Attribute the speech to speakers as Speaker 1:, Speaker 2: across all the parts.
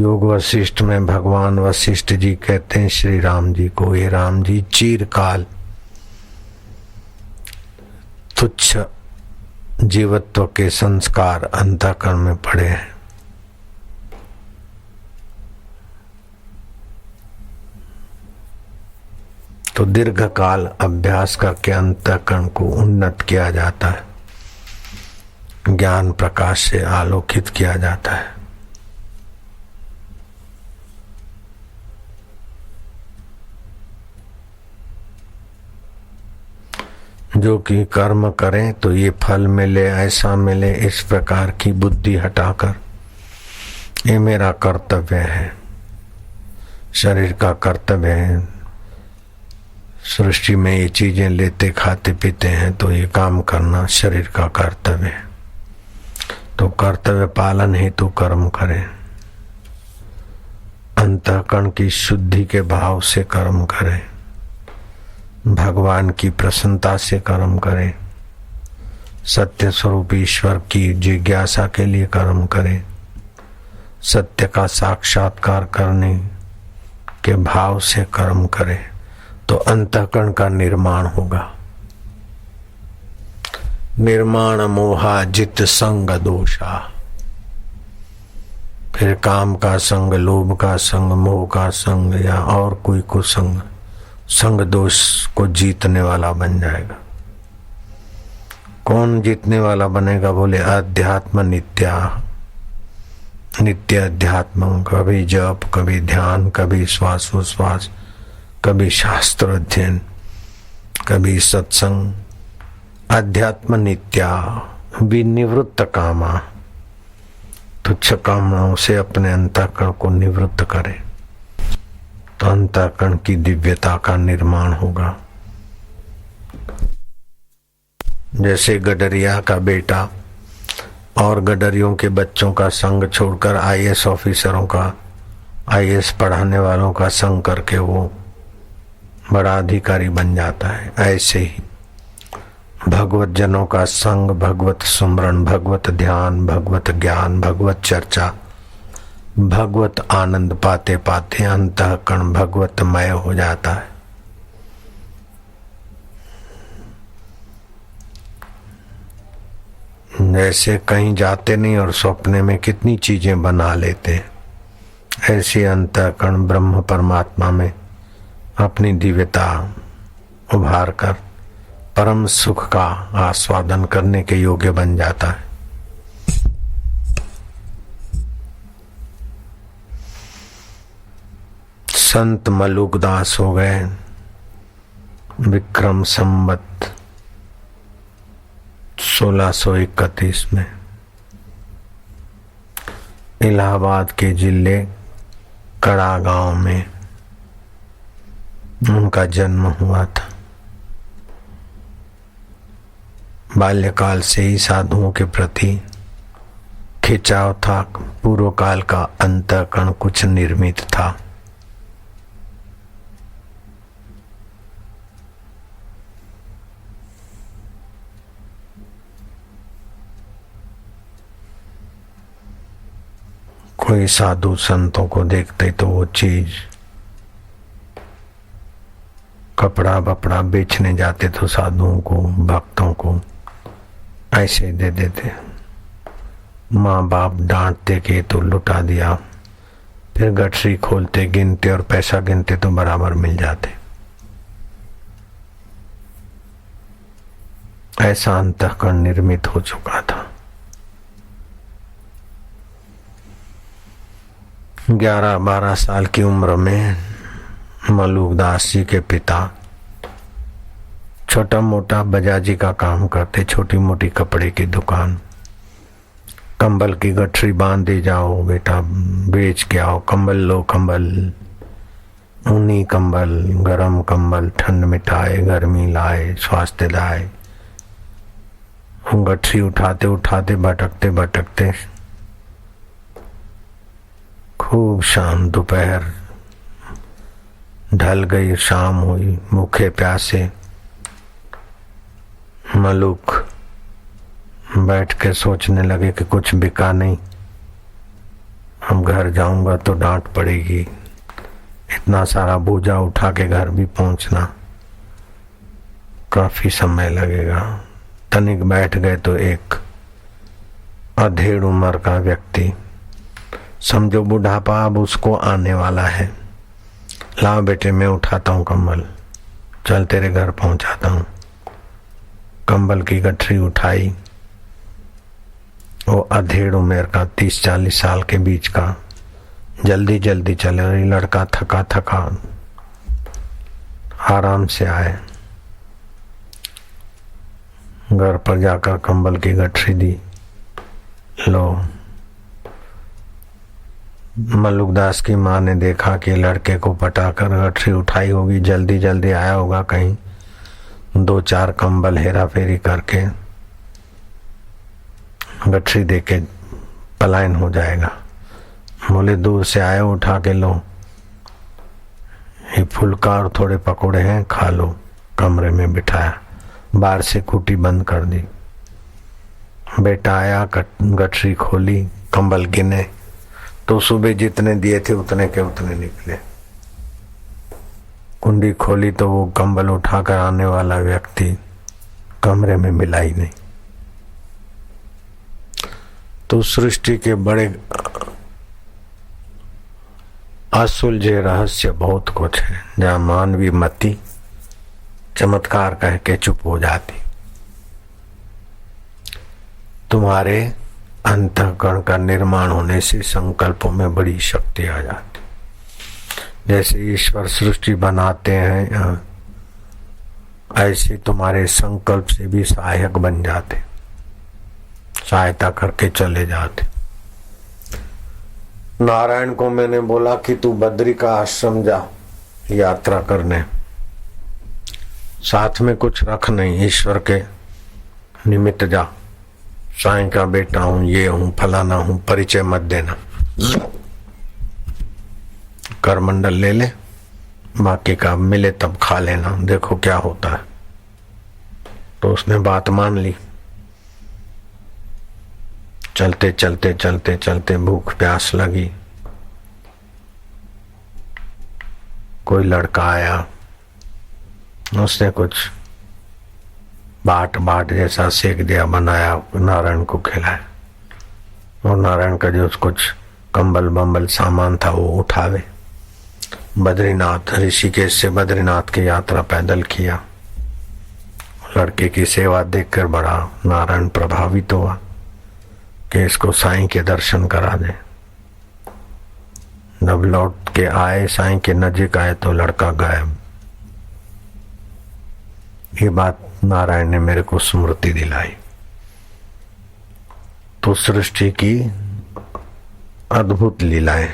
Speaker 1: योग वशिष्ठ में भगवान वशिष्ठ जी कहते हैं श्री राम जी को, ये राम जी चिरकाल तुच्छ जीवत्व के संस्कार अंतःकरण में पड़े हैं। तो दीर्घ काल अभ्यास करके अंतःकरण को उन्नत किया जाता है, ज्ञान प्रकाश से आलोकित किया जाता है। जो कि कर्म करें तो ये फल मिले, ऐसा मिले, इस प्रकार की बुद्धि हटाकर ये मेरा कर्तव्य है, शरीर का कर्तव्य है, सृष्टि में ये चीजें लेते खाते पीते हैं तो ये काम करना शरीर का कर्तव्य है। तो कर्तव्य पालन हेतु कर्म करें, अंतःकरण की शुद्धि के भाव से कर्म करें, भगवान की प्रसन्नता से कर्म करें, सत्य स्वरूप ईश्वर की जिज्ञासा के लिए कर्म करें, सत्य का साक्षात्कार करने के भाव से कर्म करें, तो अंतःकरण का निर्माण होगा। निर्माण मोहा जित संग दोषा। फिर काम का संग, लोभ का संग, मोह का संग या और कोई कुसंग संग दोष को जीतने वाला बन जाएगा। कौन जीतने वाला बनेगा? बोले अध्यात्म नित्या, नित्य अध्यात्म, कभी जप, कभी ध्यान, कभी श्वासोश्वास, कभी शास्त्र अध्ययन, कभी सत्संग। अध्यात्म नित्या, विनिवृत्त कामा, तुच्छ कामनाओं से अपने अंतःकरण को निवृत्त करें तो अंतःकरण की दिव्यता का निर्माण होगा। जैसे गडरिया का बेटा और गडरियों के बच्चों का संग छोड़कर आईएएस ऑफिसरों का, आईएएस पढ़ाने वालों का संग करके वो बड़ा अधिकारी बन जाता है, ऐसे ही भगवत जनों का संग, भगवत सुमरण, भगवत ध्यान, भगवत ज्ञान, भगवत चर्चा, भगवत आनंद पाते पाते अंतःकरण भगवतमय हो जाता है। जैसे कहीं जाते नहीं और सपने में कितनी चीजें बना लेते, ऐसे अंतःकरण ब्रह्म परमात्मा में अपनी दिव्यता उभार कर परम सुख का आस्वादन करने के योग्य बन जाता है। संत मलुकदास हो गए विक्रम संवत 1631 में इलाहाबाद के जिले कड़ा गांव में उनका जन्म हुआ था। बाल्यकाल से ही साधुओं के प्रति खिंचाव था, पूर्व काल का अंतःकरण कुछ निर्मित था। कोई साधु संतों को देखते तो वो चीज कपड़ा बपड़ा बेचने जाते तो साधुओं को, भक्तों को ऐसे दे देते। माँ बाप डांटते कि तो लुटा दिया, फिर गठरी खोलते, गिनते और पैसा गिनते तो बराबर मिल जाते। ऐसा अंतःकरण निर्मित हो चुका था। 11-12 साल की उम्र में मलुकदास जी के पिता छोटा मोटा बजाजी का काम करते, छोटी मोटी कपड़े की दुकान, कंबल की गठरी बांध दे जाओ बेटा, बेच के आओ, कंबल लो, कंबल, ऊनी कंबल, गरम कंबल, ठंड मिटाए, गर्मी लाए, स्वास्थ्य लाए। गठरी उठाते उठाते भटकते भटकते खूब शाम, दोपहर ढल गई, शाम हुई, भूखे प्यासे मलुक बैठ के सोचने लगे कि कुछ बिका नहीं, हम घर जाऊंगा तो डांट पड़ेगी, इतना सारा बोझा उठा के घर भी पहुंचना काफी समय लगेगा। तनिक बैठ गए तो एक अधेड़ उम्र का व्यक्ति, समझो बुढ़ापा अब उसको आने वाला है, लाओ बेटे मैं उठाता हूँ कंबल, चल तेरे घर पहुंचाता हूँ। कंबल की गठरी उठाई, वो अधेड़ उम्र का 30-40 साल के बीच का, जल्दी जल्दी चले, और ये लड़का थका थका आराम से आए। घर पर जाकर कंबल की गठरी दी, लो। मल्लुकदास की माँ ने देखा कि लड़के को पटाकर गठरी उठाई होगी, जल्दी जल्दी आया होगा कहीं, 2-4 कंबल हेरा फेरी करके गठरी देके पलायन हो जाएगा। बोले दूर से आए, उठा के लो, ये फुल्का और थोड़े पकोड़े हैं, खा लो। कमरे में बिठाया, बाहर से खूटी बंद कर दी। बेटा आया, गठरी खोली, कंबल गिने तो सुबह जितने दिए थे उतने के उतने निकले। कुंडी खोली तो वो कंबल उठाकर आने वाला व्यक्ति कमरे में मिला ही नहीं। तो सृष्टि के बड़े असुलझे रहस्य बहुत कुछ है, जहाँ मानवी मति चमत्कार कह के चुप हो जाती। तुम्हारे अंतःकरण का निर्माण होने से संकल्पों में बड़ी शक्ति आ जाती। जैसे ईश्वर सृष्टि बनाते हैं, ऐसे तुम्हारे संकल्प से भी सहायक बन जाते, सहायता करके चले जाते। नारायण को मैंने बोला कि तू बद्री का आश्रम जा यात्रा करने, साथ में कुछ रख नहीं, ईश्वर के निमित्त जा। साईं का बेटा हूं, ये हूं, फलाना हूं, परिचय मत देना। करमंडल ले ले, बाकी का मिले तब खा लेना, देखो क्या होता है। तो उसने बात मान ली। चलते चलते चलते चलते भूख प्यास लगी। कोई लड़का आया, उसने कुछ बाट जैसा सेक दिया, बनाया, नारायण को खिलाया। और नारायण का जो कुछ कंबल बम्बल सामान था वो उठावे। बद्रीनाथ, ऋषिकेश से बद्रीनाथ की यात्रा पैदल किया। लड़के की सेवा देखकर बड़ा नारायण प्रभावित हुआ कि इसको साईं के दर्शन करा दे। जब लौट के आए, साईं के नजीक आए तो लड़का गायब। ये बात नारायण ने मेरे को स्मृति दिलाई। तो सृष्टि की अद्भुत लीलाएं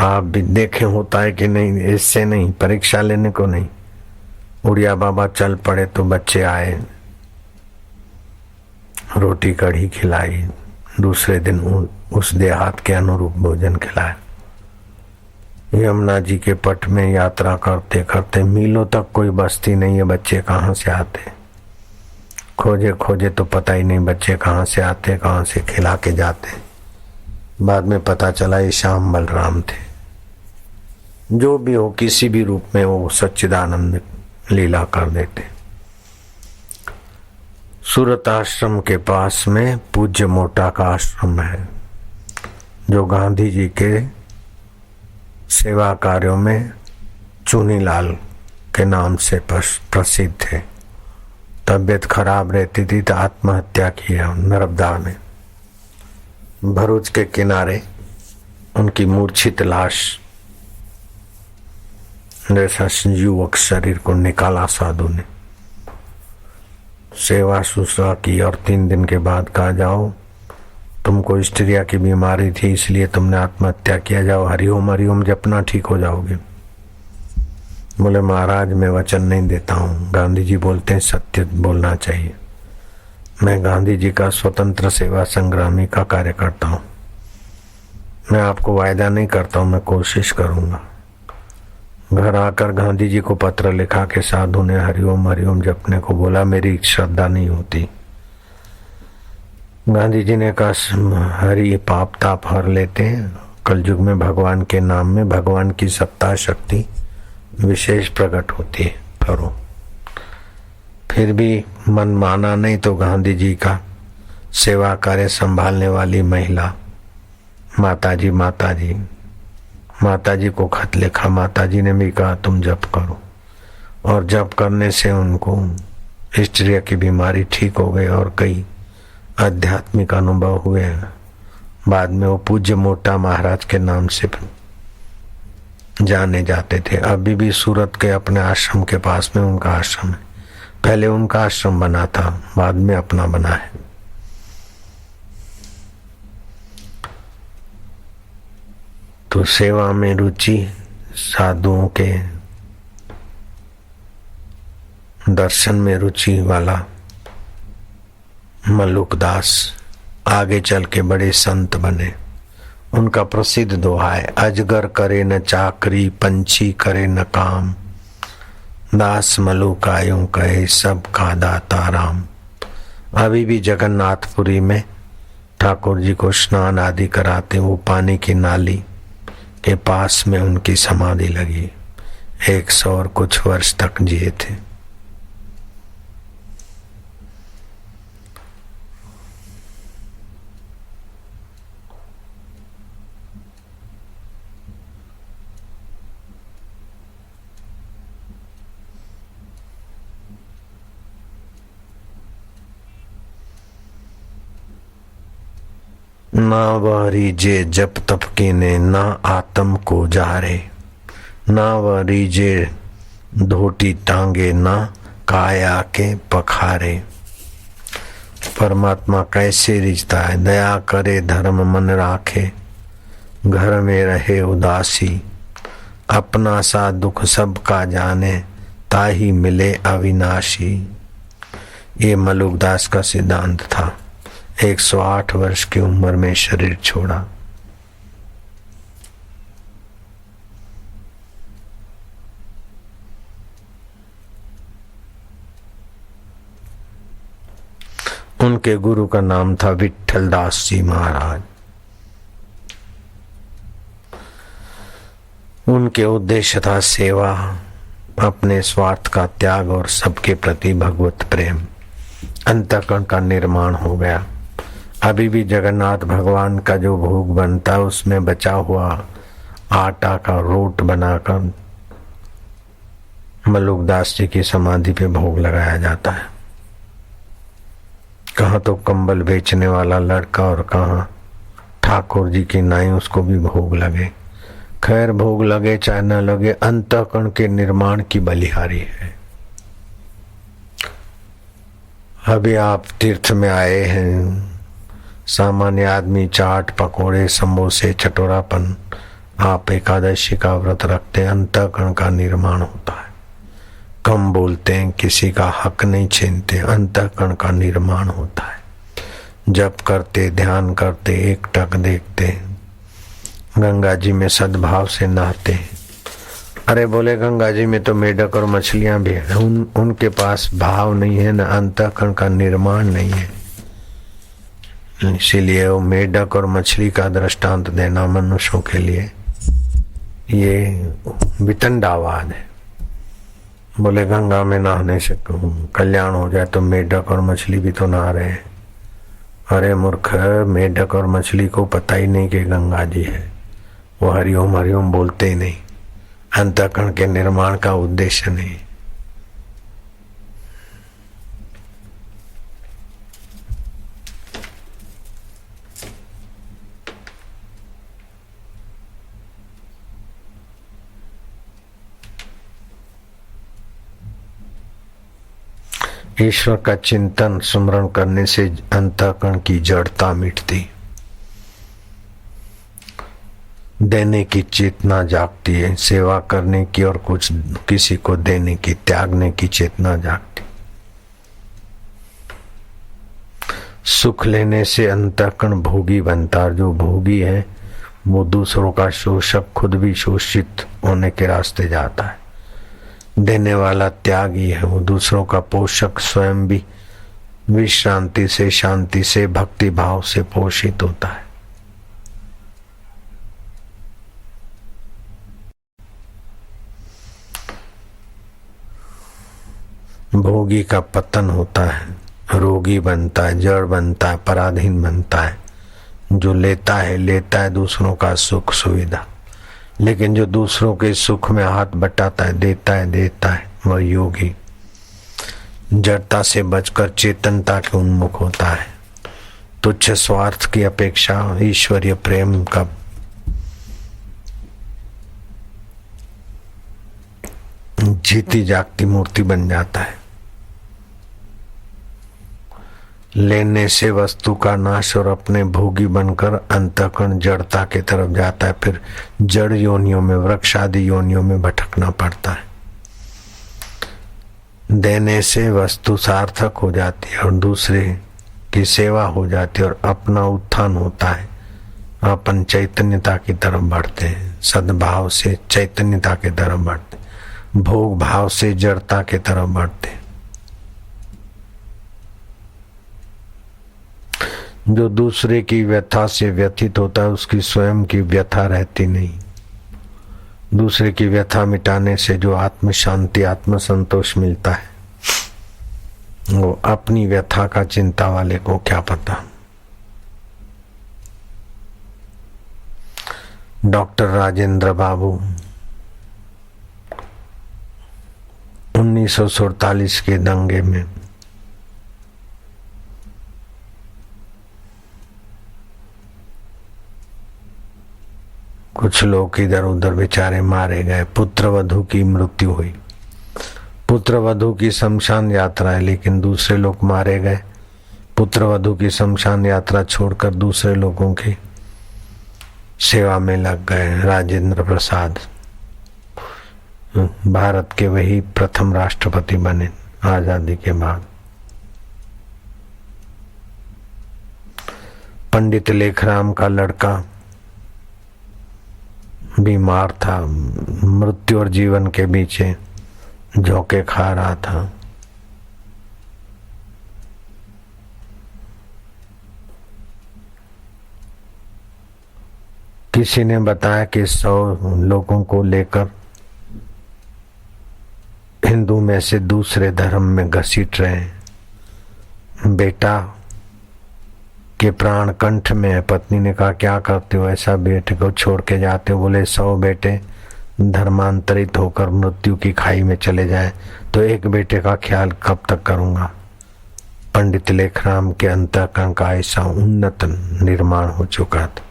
Speaker 1: आप भी देखे, होता है कि नहीं, इससे नहीं, परीक्षा लेने को नहीं। उड़िया बाबा चल पड़े तो बच्चे आए, रोटी कढ़ी खिलाई, दूसरे दिन उस देहात के अनुरूप भोजन खिलाया। यमुना जी के पट में यात्रा करते करते मीलों तक कोई बस्ती नहीं है, बच्चे कहाँ से आते, खोजे खोजे तो पता ही नहीं बच्चे कहाँ से आते, कहाँ से खिला के जाते। बाद में पता चला ये श्याम बलराम थे। जो भी हो, किसी भी रूप में वो सच्चिदानंद लीला कर देते। सूरत आश्रम के पास में पूज्य मोटा का आश्रम है, जो गांधी जी के सेवा कार्यों में चुनीलाल के नाम से प्रसिद्ध थे। तबीयत खराब रहती थी तो आत्महत्या किया नर्मदा में। भरूच के किनारे उनकी मूर्छित लाश जैसा युवक शरीर को निकाला साधु ने, सेवा शुश्रूषा की और 3 दिन के बाद कहा जाओ तुमको हिस्टीरिया की बीमारी थी इसलिए तुमने आत्महत्या किया, जाओ हरिओम हरिओम जपना ठीक हो जाओगे। बोले महाराज मैं वचन नहीं देता हूँ, गांधी जी बोलते हैं सत्य बोलना चाहिए। मैं गांधी जी का स्वतंत्र सेवा संग्रामी का कार्य करता हूँ, मैं आपको वायदा नहीं करता हूँ, मैं कोशिश करूंगा। घर आकर गांधी जी को पत्र लिखा के साधु ने हरिओम हरिओम जपने को बोला। मेरी श्रद्धा नहीं होती, गांधी जी ने कहा हरि पाप ताप हर लेते हैं। कलयुग में भगवान के नाम में भगवान की सत्ता शक्ति विशेष प्रकट होती है। करो फिर भी मन माना नहीं तो गांधी जी का सेवा कार्य संभालने वाली महिला माताजी को खत लिखा। माताजी ने भी कहा तुम जप करो, और जप करने से उनको हिस्ट्रिया की बीमारी ठीक हो गई और कई आध्यात्मिक अनुभव हुए। बाद में वो पूज्य मोटा महाराज के नाम से जाने जाते थे। अभी भी सूरत के अपने आश्रम के पास में उनका आश्रम है। पहले उनका आश्रम बना था, बाद में अपना बना है। तो सेवा में रुचि, साधुओं के दर्शन में रुचि वाला मलुकदास आगे चल के बड़े संत बने। उनका प्रसिद्ध दोहा है, अजगर करे न चाकरी, पंछी करे न काम, दास मलुका यूं कहे सबका दाता राम। अभी भी जगन्नाथपुरी में ठाकुर जी को स्नान आदि कराते, वो पानी की नाली के पास में उनकी समाधि लगी। 100 और कुछ वर्ष तक जिए थे। ना वह रीजे जप तप कीने, ना आत्म को जारे, ना वह रीजे धोटी टांगे, ना काया के पखारे। परमात्मा कैसे रिझता है, दया करे धर्म मन राखे, घर में रहे उदासी, अपना सा दुख सबका जाने, ताही मिले अविनाशी। ये मलुकदास का सिद्धांत था। 108 वर्ष की उम्र में शरीर छोड़ा। उनके गुरु का नाम था विट्ठल दास जी महाराज। उनके उद्देश्य था सेवा, अपने स्वार्थ का त्याग और सबके प्रति भगवत प्रेम। अंतःकरण का निर्माण हो गया। अभी भी जगन्नाथ भगवान का जो भोग बनता है उसमें बचा हुआ आटा का रोट बनाकर मलुकदास जी की समाधि पे भोग लगाया जाता है। कहाँ तो कंबल बेचने वाला लड़का और कहाँ ठाकुर जी की नाई, उसको भी भोग लगे। खैर भोग लगे चाहे न लगे, अंतःकरण के निर्माण की बलिहारी है। अभी आप तीर्थ में आए हैं, सामान्य आदमी चाट पकोड़े समोसे चटोरापन, आप एकादशी का व्रत रखते हैं, अंतःकरण का निर्माण होता है। कम बोलते हैं, किसी का हक नहीं छीनते, अंतःकरण का निर्माण होता है। जप करते, ध्यान करते, एकटक देखते, गंगा जी में सद्भाव से नहाते। अरे बोले गंगा जी में तो मेढक और मछलियां भी है, उनके पास भाव नहीं है, न अंतःकरण का निर्माण नहीं है। इसीलिए वो मेढक और मछली का दृष्टांत देना मनुष्यों के लिए ये वितंडावाद है। बोले गंगा में नहाने से कल्याण हो जाए तो मेढक और मछली भी तो नहा रहे हैं। अरे मूर्ख, मेढक और मछली को पता ही नहीं कि गंगा जी है, वो हरिओम हरिओम बोलते ही नहीं। अंतःकरण के निर्माण का उद्देश्य नहीं। ईश्वर का चिंतन सुमरण करने से अंतःकरण की जड़ता मिटती, देने की चेतना जागती है, सेवा करने की और कुछ किसी को देने की, त्यागने की चेतना जागती। सुख लेने से अंतःकरण भोगी बनता, और जो भोगी है वो दूसरों का शोषक, खुद भी शोषित होने के रास्ते जाता है। देने वाला त्यागी है, वो दूसरों का पोषक, स्वयं भी विश्रांति से, शांति से, भक्ति भाव से पोषित होता है। भोगी का पतन होता है, रोगी बनता है, जड़ बनता है, पराधीन बनता है। जो लेता है दूसरों का सुख सुविधा, लेकिन जो दूसरों के सुख में हाथ बटाता है, देता है वह योगी जड़ता से बचकर चेतनता के उन्मुख होता है। तुच्छ स्वार्थ की अपेक्षा ईश्वरीय प्रेम का जीती जागती मूर्ति बन जाता है। लेने से वस्तु का नाश और अपने भोगी बनकर अंतःकरण जड़ता की तरफ जाता है। फिर जड़ योनियों में, वृक्ष आदि योनियों में भटकना पड़ता है। देने से वस्तु सार्थक हो जाती है और दूसरे की सेवा हो जाती है और अपना उत्थान होता है। अपन चैतन्यता की तरफ बढ़ते हैं, सद्भाव से चैतन्यता की तरफ बढ़ते हैं, भोग भाव से जड़ता की तरफ बढ़ते हैं। जो दूसरे की व्यथा से व्यथित होता है उसकी स्वयं की व्यथा रहती नहीं। दूसरे की व्यथा मिटाने से जो आत्म शांति, आत्म संतोष मिलता है, वो अपनी व्यथा का चिंता वाले को क्या पता। डॉक्टर राजेंद्र बाबू 1947 के दंगे में कुछ लोग इधर उधर बेचारे मारे गए। पुत्रवधू की मृत्यु हुई। पुत्रवधू की शमशान यात्रा है, लेकिन दूसरे लोग मारे गए। पुत्रवधू की शमशान यात्रा छोड़कर दूसरे लोगों की सेवा में लग गए। राजेंद्र प्रसाद भारत के वही प्रथम राष्ट्रपति बने आजादी के बाद। पंडित लेखराम का लड़का बीमार था, मृत्यु और जीवन के बीच झोंके खा रहा था। किसी ने बताया कि 100 लोगों को लेकर हिंदू में से दूसरे धर्म में घसीट रहे हैं। बेटा के प्राण कंठ में है। पत्नी ने कहा क्या करते हो, ऐसा बेटे को छोड़ के जाते हो? बोले 100 बेटे धर्मांतरित होकर मृत्यु की खाई में चले जाए तो एक बेटे का ख्याल कब तक करूंगा। पंडित लेखराम के अंतःकरण का ऐसा उन्नत निर्माण हो चुका था।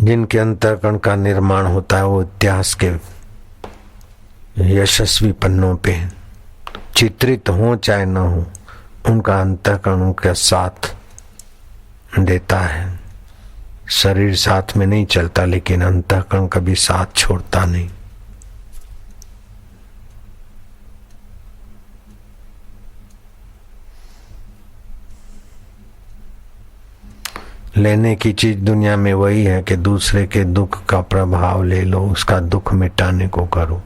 Speaker 1: जिनके अंतःकरण का निर्माण होता है वो इतिहास के यशस्वी पन्नों पे चित्रित हो चाहे न हो, उनका अंतःकरण उनका साथ देता है। शरीर साथ में नहीं चलता, लेकिन अंतःकरण कभी साथ छोड़ता नहीं। लेने की चीज दुनिया में वही है कि दूसरे के दुख का प्रभाव ले लो, उसका दुख मिटाने को करो,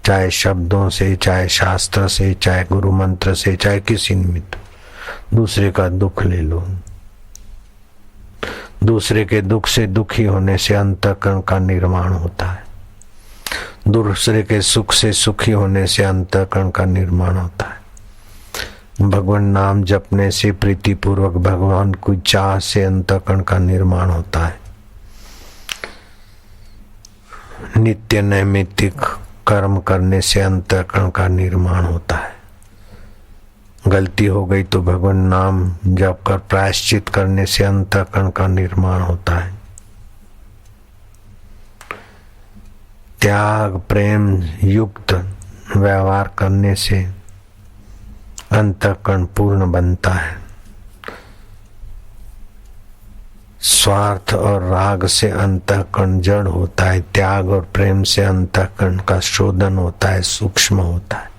Speaker 1: चाहे शब्दों से, चाहे शास्त्र से, चाहे गुरु मंत्र से, चाहे किसी निमित्त दूसरे का दुख ले लो। दूसरे के दुख से दुखी होने से अंतःकरण का निर्माण होता है। दूसरे के सुख से सुखी होने से अंतःकरण का निर्माण होता है। भगवान नाम जपने से, प्रीति पूर्वक भगवान की चाह से अंतःकरण का निर्माण होता है। नित्य नैमित्तिक कर्म करने से अंतःकरण का निर्माण होता है। गलती हो गई तो भगवान नाम जप कर प्रायश्चित करने से अंतःकरण का निर्माण होता है। त्याग प्रेम युक्त व्यवहार करने से अंतःकरण पूर्ण बनता है। स्वार्थ और राग से अंतःकरण जड़ होता है। त्याग और प्रेम से अंतःकरण का शोधन होता है, सूक्ष्म होता है।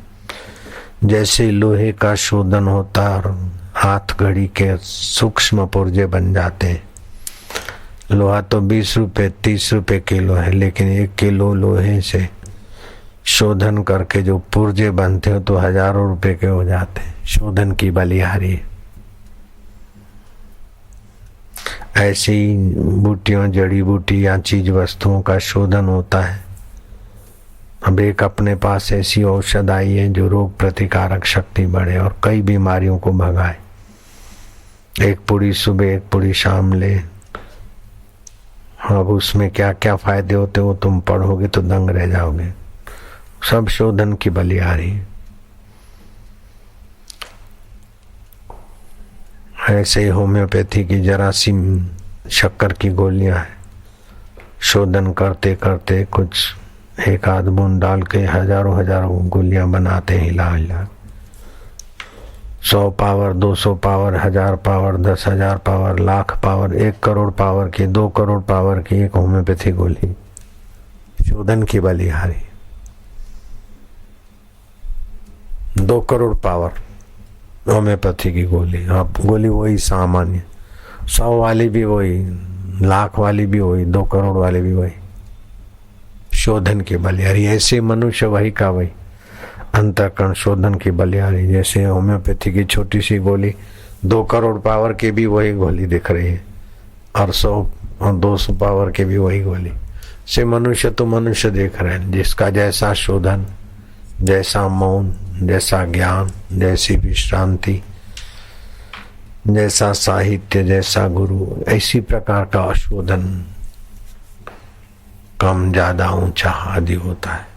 Speaker 1: जैसे लोहे का शोधन होता है और हाथ घड़ी के सूक्ष्म पुर्जे बन जाते हैं। लोहा तो 20 रुपए 30 रुपए किलो है, लेकिन 1 किलो लोहे से शोधन करके जो पुर्जे बनते हो तो हजारों रुपए के हो जाते हैं। शोधन की बलिहारी। ऐसी बूटियों, जड़ी बूटी या चीज वस्तुओं का शोधन होता है। अब एक अपने पास ऐसी औषध आई है जो रोग प्रतिकारक शक्ति बढ़े और कई बीमारियों को भगाए। एक पुड़ी सुबह, एक पुड़ी शाम ले। अब उसमें क्या क्या फायदे होते हो तुम पढ़ोगे तो दंग रह जाओगे। सब शोधन की बलिहारी। ऐसे ही होम्योपैथी की जरा सी शक्कर की गोलियां है। शोधन करते करते कुछ एक आध बूंद डाल के हजारों हजारों गोलियां बनाते हैं। हिला हिला 100 power, 200 power, 1000 power, 10,000 power, lakh power, 1 crore power की, 2 करोड़ पावर की एक होम्योपैथी गोली। शोधन की बलिहारी। 2 करोड़ पावर होम्योपैथी की गोली। अब गोली वही सामान्य, 100 वाली भी वही, लाख वाली भी वही, 2 करोड़ वाली भी वही। शोधन की बलिहारी। ऐसे मनुष्य वही का वही। अंतःकरण शोधन की बलिहारी। जैसे होम्योपैथी की छोटी सी गोली 2 करोड़ पावर की भी वही गोली दिख रही है और 100 और 200 पावर की भी वही गोली। से मनुष्य तो मनुष्य देख रहे हैं। जिसका जैसा शोधन, जैसा मौन, जैसा ज्ञान, जैसी विश्रांति, जैसा साहित्य, जैसा गुरु, ऐसी प्रकार का शोधन कम ज्यादा ऊंचा आदि होता है।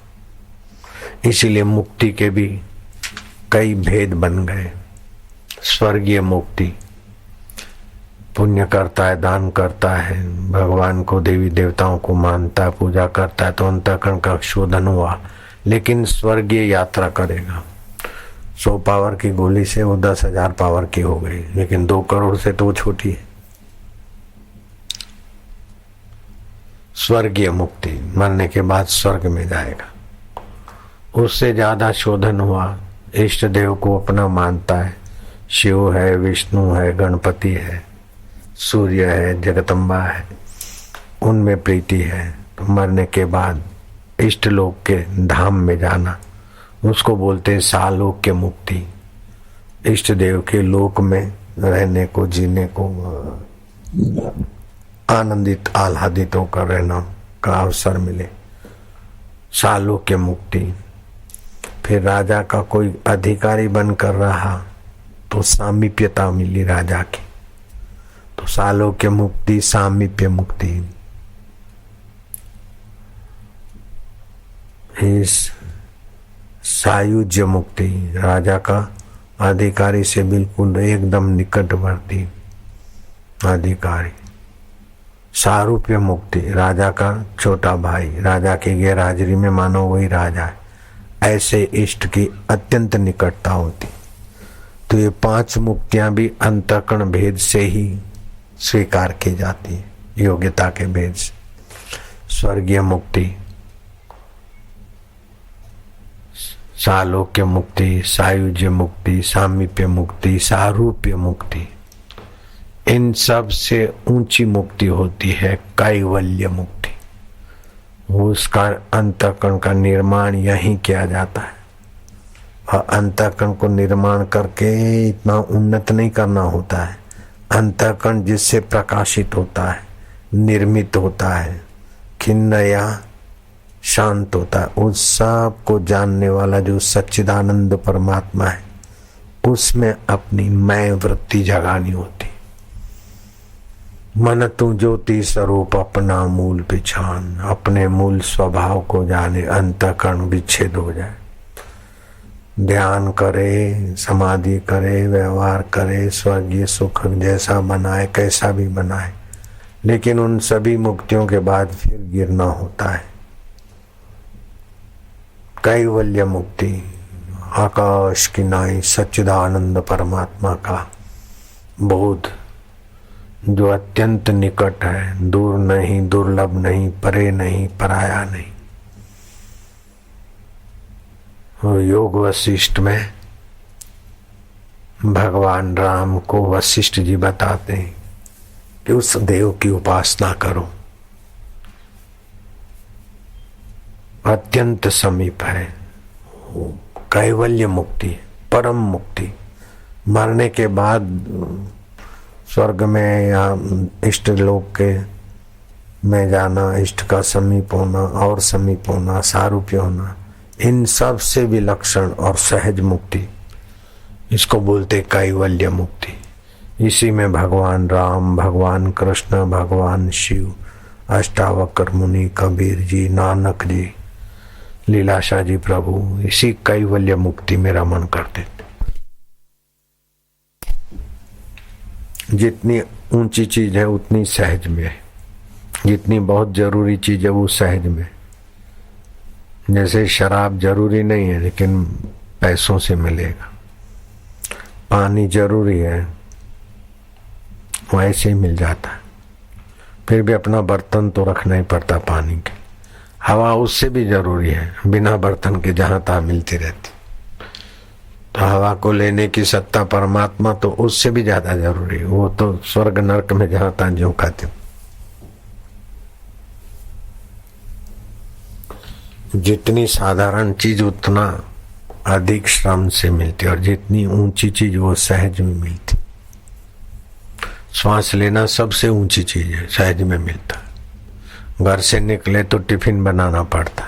Speaker 1: इसीलिए मुक्ति के भी कई भेद बन गए। स्वर्गीय मुक्ति, पुण्य करता है, दान करता है, भगवान को, देवी देवताओं को मानता है, पूजा करता है तो अंतःकरण का शोधन हुआ। लेकिन स्वर्गीय यात्रा करेगा। 100 पावर की गोली से वो 10,000 पावर की हो गई, लेकिन 2 करोड़ से तो वो छोटी है। स्वर्गीय मुक्ति, मरने के बाद स्वर्ग में जाएगा। उससे ज्यादा शोधन हुआ। इष्ट देव को अपना मानता है। शिव है, विष्णु है, गणपति है, सूर्य है, जगदम्बा है, उनमें प्रीति है। तो मरने के बाद इष्ट लोक के धाम में जाना, उसको बोलते हैं सालोक्य मुक्ति। इष्ट देव के लोक में रहने को, जीने को, आनंदित आह्लादित होकर रहना का अवसर मिले, सालोक्य मुक्ति। फिर राजा का कोई अधिकारी बनकर रहा तो सामीप्यता मिली राजा की, तो सालोक्य मुक्ति, सामीप्य मुक्ति। इस सायुज्य मुक्ति, राजा का अधिकारी से बिल्कुल एकदम निकटवर्ती अधिकारी। सारूप्य मुक्ति, राजा का छोटा भाई, राजा की गैरहाजिरी में मानो वही राजा है, ऐसे इष्ट की अत्यंत निकटता होती। तो ये 5 मुक्तियां भी अंतःकरण भेद से ही स्वीकार की जाती है, योग्यता के भेद से। स्वर्गीय मुक्ति, सालोक्य मुक्ति, सायुज्य मुक्ति, सामीप्य मुक्ति, सारूप्य मुक्ति। इन सब से ऊंची मुक्ति होती है कैवल्य मुक्ति। उसका अंतःकरण का निर्माण यहीं किया जाता है। और अंतःकरण को निर्माण करके इतना उन्नत नहीं करना होता है। अंतःकरण जिससे प्रकाशित होता है, निर्मित होता है, खिन्न या शांत होता है, उस सब को जानने वाला जो सच्चिदानंद परमात्मा है, उसमें अपनी मैं वृत्ति जगानी होती। मन तू ज्योति स्वरूप अपना मूल पिछान, अपने मूल स्वभाव को जाने, अंतःकरण विच्छेद हो जाए। ध्यान करे, समाधि करे, व्यवहार करे, स्वर्गीय सुख जैसा बनाए, कैसा भी बनाए, लेकिन उन सभी मुक्तियों के बाद फिर गिरना होता है। कैवल्य मुक्ति, आकाश की नाई सच्चिदानंद परमात्मा का बोध, जो अत्यंत निकट है, दूर नहीं, दुर्लभ नहीं, परे नहीं, पराया नहीं। योग वशिष्ठ में भगवान राम को वशिष्ठ जी बताते हैं कि उस देव की उपासना करो। अत्यंत समीप है। कैवल्य मुक्ति, परम मुक्ति। मरने के बाद स्वर्ग में या इष्ट लोक के में जाना, इष्ट का समीप होना और समीप होना, सारूप्य होना, इन सब से विलक्षण और सहज मुक्ति, इसको बोलते कैवल्य मुक्ति। इसी में भगवान राम, भगवान कृष्ण, भगवान शिव, अष्टावक्र मुनि, कबीर जी, नानक जी, लीलाशाह जी प्रभु इसी कैवल्य मुक्ति में रमण करते थे। जितनी ऊंची चीज है उतनी सहज में है, जितनी बहुत जरूरी चीज है वो सहज में। जैसे शराब जरूरी नहीं है लेकिन पैसों से मिलेगा, पानी जरूरी है वैसे ही मिल जाता है, फिर भी अपना बर्तन तो रखना ही पड़ता पानी के। हवा उससे भी जरूरी है, बिना बर्तन के जहां तहां मिलती रहती। तो हवा को लेने की सत्ता परमात्मा तो उससे भी ज्यादा जरूरी है, वो तो स्वर्ग नरक में जहां तहां ज्यों खाते। जितनी साधारण चीज उतना अधिक श्रम से मिलती और जितनी ऊंची चीज वो सहज में मिलती। श्वास लेना सबसे ऊंची चीज है, सहज में मिलता। घर से निकले तो टिफिन बनाना पड़ता,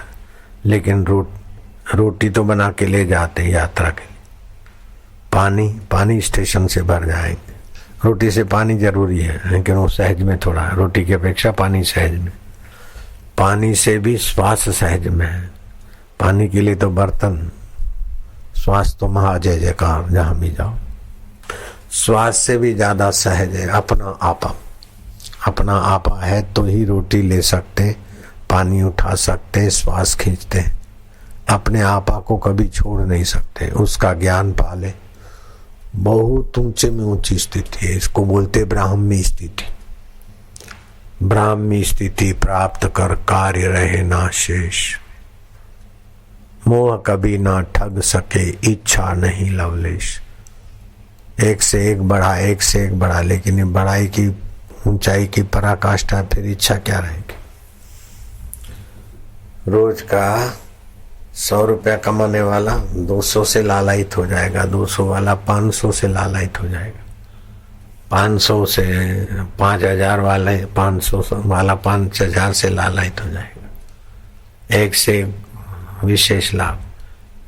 Speaker 1: लेकिन रोटी तो बना के ले जाते यात्रा के लिए। पानी स्टेशन से भर जाएंगे। रोटी से पानी जरूरी है लेकिन वो सहज में थोड़ा है, रोटी की अपेक्षा पानी सहज में। पानी से भी श्वास सहज में है, पानी के लिए तो बर्तन, श्वास तो महा जय जयकार जहां भी जाओ। श्वास से भी ज्यादा सहज है अपना आपा। अपना आपा है तो ही रोटी ले सकते, पानी उठा सकते, श्वास खींचते। अपने आपा को कभी छोड़ नहीं सकते, उसका ज्ञान पाले। बहुत ऊंचे में ऊंची स्थिति है, इसको बोलते ब्राह्मी स्थिति। ब्राह्मी स्थिति प्राप्त कर कार्य रहे ना शेष। मोह कभी ना ठग सके, इच्छा नहीं लवलेश। एक से एक बढ़ा, एक से एक बढ़ा, लेकिन ये बढ़ाई की ऊंचाई की पराकाष्ठा, फिर इच्छा क्या रहेगी। रोज का 100 रुपया कमाने वाला 200 से लालायित हो जाएगा, 200 वाला 500 से लालायित हो जाएगा, 500 से 5000 वाले 500 वाला 5000 से लालायित हो जाएगा। एक से विशेष लाभ,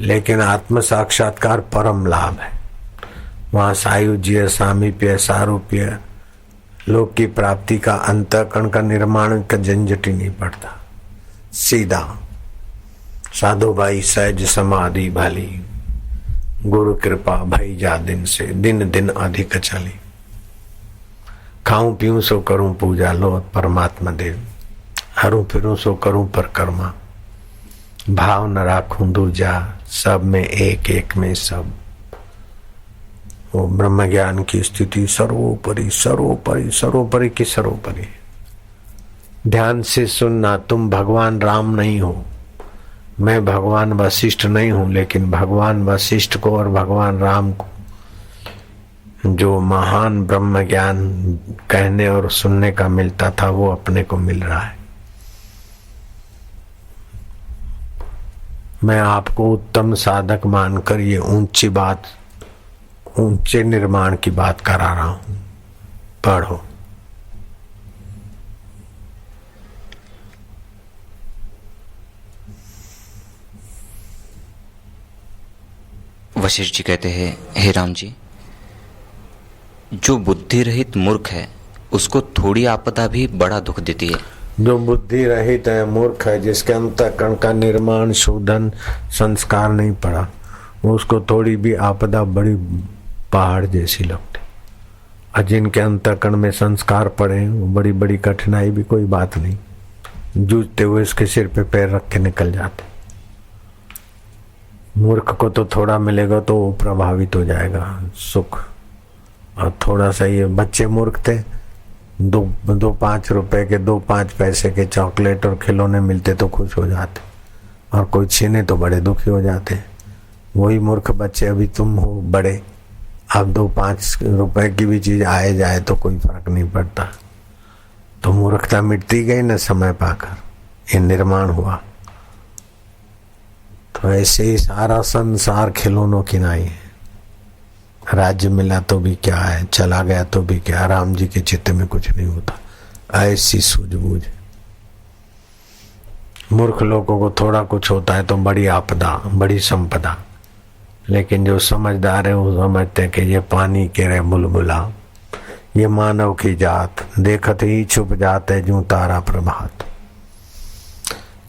Speaker 1: लेकिन आत्म साक्षात्कार परम लाभ है। वहां सायुज्य, सामीप्य, सारूप्य, लोक की प्राप्ति का, अंतःकरण का निर्माण का झंझट ही नहीं पड़ता। सीधा साधु भाई सहज समाधि भाली, गुरु कृपा भई जा दिन से, दिन दिन अधिक चली। खाऊं पीऊं सो करूं पूजा, लो परमात्मा देव। हरू फिरूं सो करूं परकर्मा, भाव न राखूं दूजा, सब में एक, एक में सब। वो ब्रह्म ज्ञान की स्थिति सर्वोपरि, सर्वोपरि, सर्वोपरि की सर्वोपरि। ध्यान से सुनना, तुम भगवान राम नहीं हो, मैं भगवान वशिष्ठ नहीं हूं, लेकिन भगवान वशिष्ठ को और भगवान राम को जो महान ब्रह्म ज्ञान कहने और सुनने का मिलता था वो अपने को मिल रहा है। मैं आपको उत्तम साधक मानकर ये ऊंची बात, ऊंचे निर्माण की बात करा रहा हूं। पढ़ो।
Speaker 2: वशिष्ठ जी कहते हैं, हे राम जी, जो बुद्धि रहित मूर्ख है उसको थोड़ी आपदा भी बड़ा दुख देती है।
Speaker 1: जो बुद्धि रहित है, मूर्ख है, जिसके अंतःकरण का निर्माण, शोधन, संस्कार नहीं पड़ा, उसको थोड़ी भी आपदा बड़ी पहाड़ जैसी लगती। और जिनके अंतःकरण में संस्कार पड़े, वो बड़ी बड़ी कठिनाई भी कोई बात नहीं, जूझते हुए उसके सिर पे पैर रख के निकल जाते। मूर्ख को तो थोड़ा मिलेगा तो वो प्रभावित हो जाएगा सुख, और थोड़ा सा ये बच्चे मूर्ख थे, दो 5 रुपए के, 2-5 पैसे के चॉकलेट और खिलौने मिलते तो खुश हो जाते, और कोई छीने तो बड़े दुखी हो जाते। वही मूर्ख बच्चे अभी तुम हो बड़े, अब 2-5 रुपए की भी चीज आए जाए तो कोई फर्क नहीं पड़ता। तो मूर्खता मिटती गई न समय पाकर, ये निर्माण हुआ। तो ऐसे ही सारा संसार खिलौनों की नाई है। राज्य मिला तो भी क्या है, चला गया तो भी क्या, राम जी के चित्त में कुछ नहीं होता। ऐसी सूझबूझ। मूर्ख लोगों को थोड़ा कुछ होता है तो बड़ी आपदा, बड़ी संपदा, लेकिन जो समझदार है वो समझते हैं कि ये पानी के रे बुलबुला, ये मानव की जात, देखत ही छुप जाते जूं तारा प्रभात।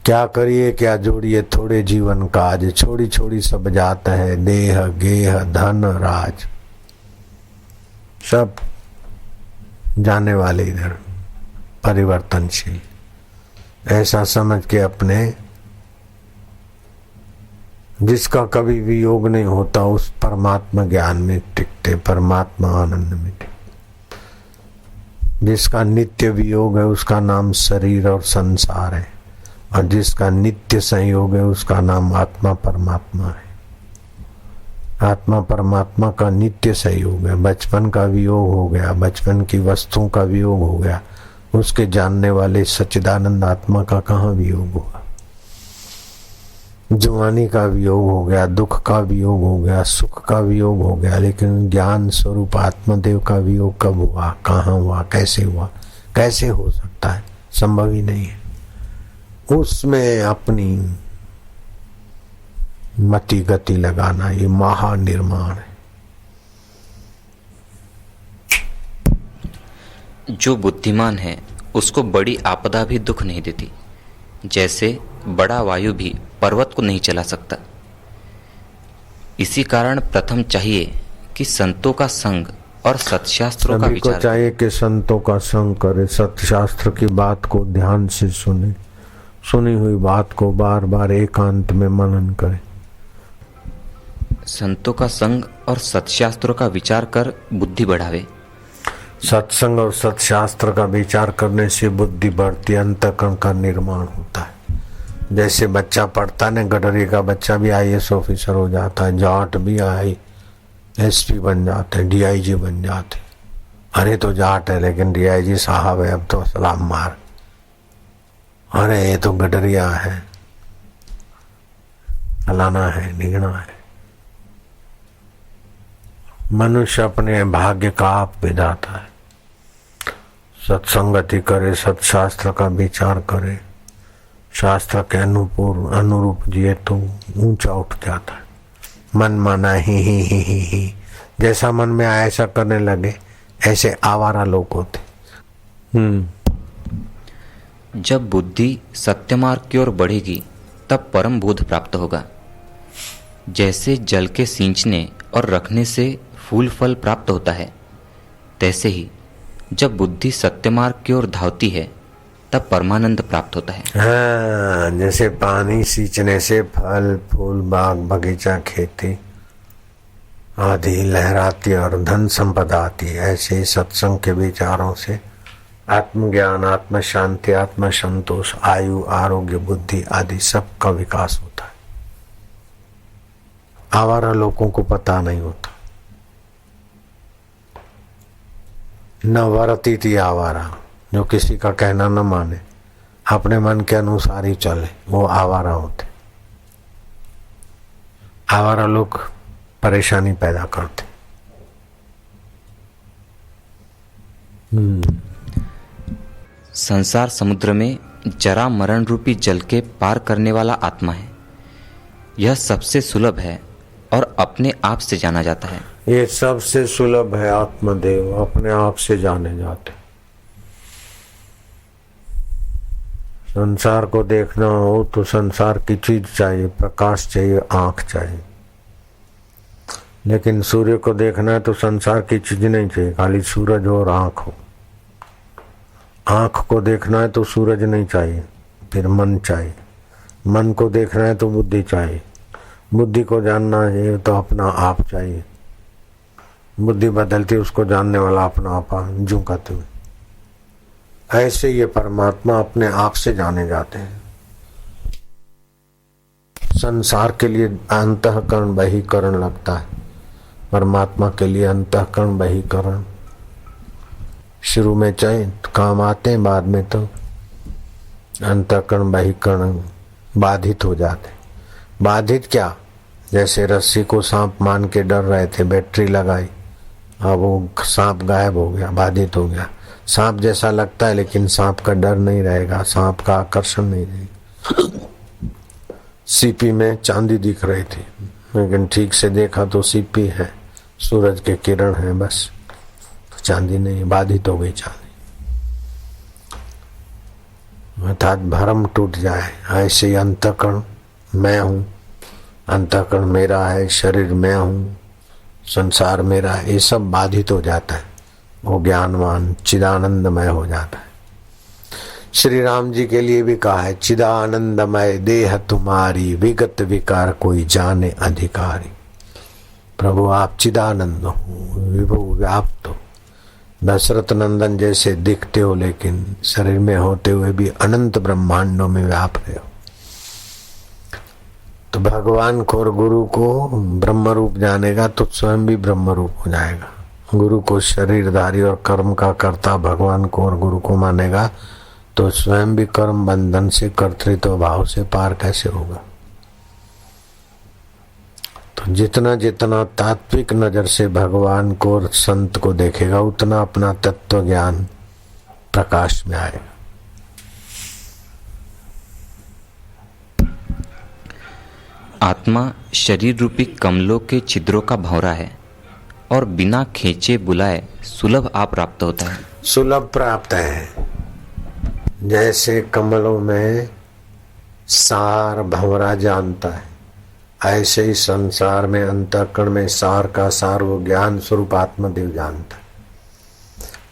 Speaker 1: क्या करिए क्या जोड़िए थोड़े जीवन काज, छोड़ी छोड़ी सब जात है, देह गेह धन राज। सब जाने वाले इधर, परिवर्तनशील। ऐसा समझ के अपने, जिसका कभी वियोग नहीं होता उस परमात्मा ज्ञान में टिकते, परमात्मा आनंद में टिकते। जिसका नित्य वियोग है उसका नाम शरीर और संसार है, और जिसका नित्य संयोग है उसका नाम आत्मा परमात्मा है। आत्मा परमात्मा का नित्य संयोग है। बचपन का वियोग हो गया, बचपन की वस्तुओं का वियोग हो गया, उसके जानने वाले सच्चिदानंद आत्मा का कहाँ वियोग हुआ। जवानी का वियोग हो गया, दुख का वियोग हो गया, सुख का वियोग हो गया, लेकिन ज्ञान स्वरूप आत्मदेव का वियोग कब हुआ, कहाँ हुआ, कैसे हुआ, कैसे हो सकता है? संभव ही नहीं है। उसमें अपनी मति गति लगाना ये महानिर्माण है।
Speaker 2: जो बुद्धिमान है उसको बड़ी आपदा भी दुख नहीं देती। जैसे बड़ा वायु भी पर्वत को नहीं चला सकता। इसी कारण प्रथम चाहिए कि संतों का संग और सत्शास्त्रों का विचार।
Speaker 1: चाहिए कि संतों का संग करे, सत्शास्त्र की बात को ध्यान से सुने, सुनी हुई बात को बार बार एकांत में मनन करे।
Speaker 2: संतों का संग और सत्शास्त्रों का विचार कर बुद्धि बढ़ावे।
Speaker 1: सत्संग और सत्शास्त्र का विचार करने से बुद्धि बढ़ती, अंतःकरण का निर्माण होता है। जैसे बच्चा पढ़ता है, गडरी का बच्चा भी IAS ऑफिसर हो जाता है, जाट भी SP बन जाते हैं, DIG बन जाते। अरे तो जाट है लेकिन DIG साहब है, अब तो सलाम मार। अरे ये तो गडरिया है, फलाना है, निगना है। मनुष्य अपने भाग्य का आप विधाता है। सत्संगति करे, सत्शास्त्र का विचार करे, शास्त्र के अनुरूप जिए तो ऊंचा उठ जाता है। मन माना ही जैसा मन में आया ऐसा करने लगे, ऐसे आवारा लोग होते।
Speaker 2: जब बुद्धि सत्य मार्ग की ओर बढ़ेगी तब परम बोध प्राप्त होगा। जैसे जल के सींचने और रखने से फूल फल प्राप्त होता है, तैसे ही जब बुद्धि सत्य मार्ग की ओर धावती है तब परमानंद प्राप्त होता है।
Speaker 1: हाँ, जैसे पानी सींचने से फल फूल बाग बगीचा खेती आदि लहराती और धन संपदा आती है, ऐसे ही सत्संग के विचारों से आत्मज्ञान, आत्म शांति, आत्म संतोष, आयु, आरोग्य, बुद्धि आदि सब का विकास होता है। आवारा लोगों को पता नहीं होता। न वरती थी आवारा, जो किसी का कहना न माने, अपने मन के अनुसार ही चले, वो आवारा होते। आवारा लोग परेशानी पैदा करते।
Speaker 2: संसार समुद्र में जरा मरण रूपी जल के पार करने वाला आत्मा है। यह सबसे सुलभ है और अपने आप से जाना जाता है।
Speaker 1: ये सबसे सुलभ है आत्मदेव, अपने आप से जाने जाते। संसार को देखना हो तो संसार की चीज चाहिए, प्रकाश चाहिए, आंख चाहिए। लेकिन सूर्य को देखना है तो संसार की चीज नहीं चाहिए, खाली सूरज और आंख हो। आंख को देखना है तो सूरज नहीं चाहिए, फिर मन चाहिए। मन को देखना है तो बुद्धि चाहिए। बुद्धि को जानना है तो अपना आप चाहिए। बुद्धि बदलती, उसको जानने वाला अपना आप झुकाते हुए। ऐसे ये परमात्मा अपने आप से जाने जाते हैं। संसार के लिए अंतःकरण बहिकरण लगता है, परमात्मा के लिए अंतःकरण बहिकरण शुरू में चाहे काम आते हैं, बाद में तो अंतःकरण बहिकरण बाधित हो जाते। बाधित क्या, जैसे रस्सी को सांप मान के डर रहे थे, बैटरी लगाई, अब वो सांप गायब हो गया, बाधित हो गया। सांप जैसा लगता है लेकिन सांप का डर नहीं रहेगा, सांप का आकर्षण नहीं रहेगा। सीपी में चांदी दिख रही थी, लेकिन ठीक से देखा तो सीपी है, सूरज के किरण है बस, चांदी नहीं, बाधित हो गई चांदी। अर्थात भरम टूट जाए, ऐसे ही अंतःकरण मैं हूँ, अंतःकरण मेरा है, शरीर मैं हूँ, संसार मेरा है, ये सब बाधित हो जाता है, वो ज्ञानवान चिदानंदमय हो जाता है। श्री राम जी के लिए भी कहा है, चिदानंदमय देह तुम्हारी, विगत विकार कोई जाने अधिकारी। प्रभु आप चिदानंद हो, विभु व्याप्त हो, दशरथ नंदन जैसे दिखते हो, लेकिन शरीर में होते हुए भी अनंत ब्रह्मांडों में व्याप रहे हो। तो भगवान को और गुरु को ब्रह्म रूप जानेगा तो स्वयं भी ब्रह्म रूप हो जाएगा। गुरु को शरीरधारी और कर्म का कर्ता भगवान को और गुरु को मानेगा तो स्वयं भी कर्म बंधन से, कर्तृत्व भाव से पार कैसे होगा। तो जितना जितना तात्विक नजर से भगवान को और संत को देखेगा, उतना अपना तत्व ज्ञान प्रकाश में आएगा।
Speaker 2: आत्मा शरीर रूपी कमलों के छिद्रों का भंवरा है और बिना खींचे बुलाए सुलभ आप प्राप्त होता है।
Speaker 1: सुलभ प्राप्त है, जैसे कमलों में सार भंवरा जानता है, ऐसे ही संसार में अंतःकरण में सार का सार वो ज्ञान स्वरूप आत्मदेव जानता है।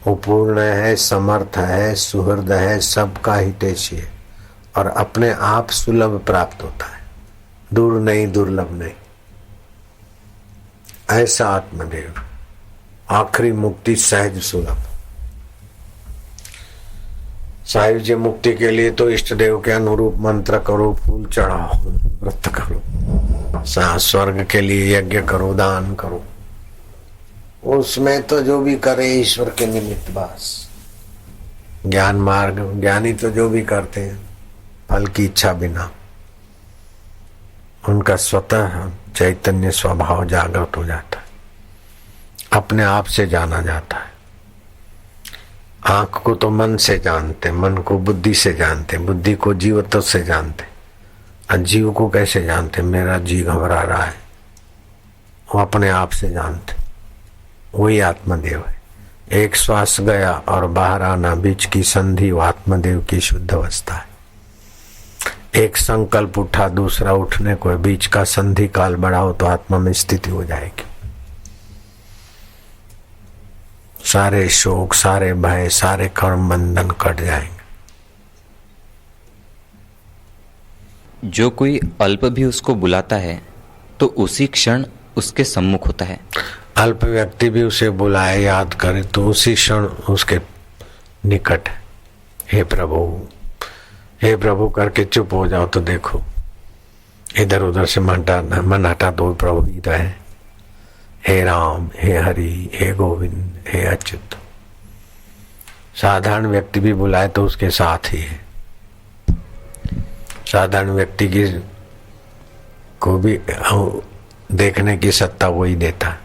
Speaker 1: वो पूर्ण है, समर्थ है, सुहृद है, सबका हितैषी है और अपने आप सुलभ प्राप्त होता है, दूर नहीं, दुर्लभ नहीं। ऐसा आत्मदेव, आखिरी मुक्ति सहज सुलभ। साहिब जी मुक्ति के लिए तो इष्ट देव के अनुरूप मंत्र करो, फूल चढ़ाओ, व्रत करो, स्वर्ग के लिए यज्ञ करो, दान करो, उसमें तो जो भी करे ईश्वर के निमित्त बस। ज्ञान मार्ग ज्ञानी तो जो भी करते हैं फल की इच्छा बिना, उनका स्वतः चैतन्य स्वभाव जागृत हो जाता है, अपने आप से जाना जाता है। आंख को तो मन से जानते, मन को बुद्धि से जानते, बुद्धि को जीवत्व से जानते, और जीव को कैसे जानते, मेरा जी घबरा रहा है, वो अपने आप से जानते। वही आत्मदेव है। एक श्वास गया और बाहर आना, बीच की संधि वो आत्मदेव की शुद्ध अवस्था है। एक संकल्प उठा, दूसरा उठने को, बीच का संधि काल बढ़ाओ तो आत्मा में स्थिति हो जाएगी। सारे शोक, सारे भय, सारे कर्म बंधन कट जाएंगे।
Speaker 2: जो कोई अल्प भी उसको बुलाता है तो उसी क्षण उसके सम्मुख होता है।
Speaker 1: अल्प व्यक्ति भी उसे बुलाए, याद करे तो उसी क्षण उसके निकट है। हे प्रभु, हे प्रभु करके चुप हो जाओ तो देखो इधर उधर से मन हटा तो प्रभु ही तो है। हे राम, हे हरि, हे गोविंद, हे अच्युत। साधारण व्यक्ति भी बुलाए तो उसके साथ ही है। साधारण व्यक्ति की को भी देखने की सत्ता वही देता,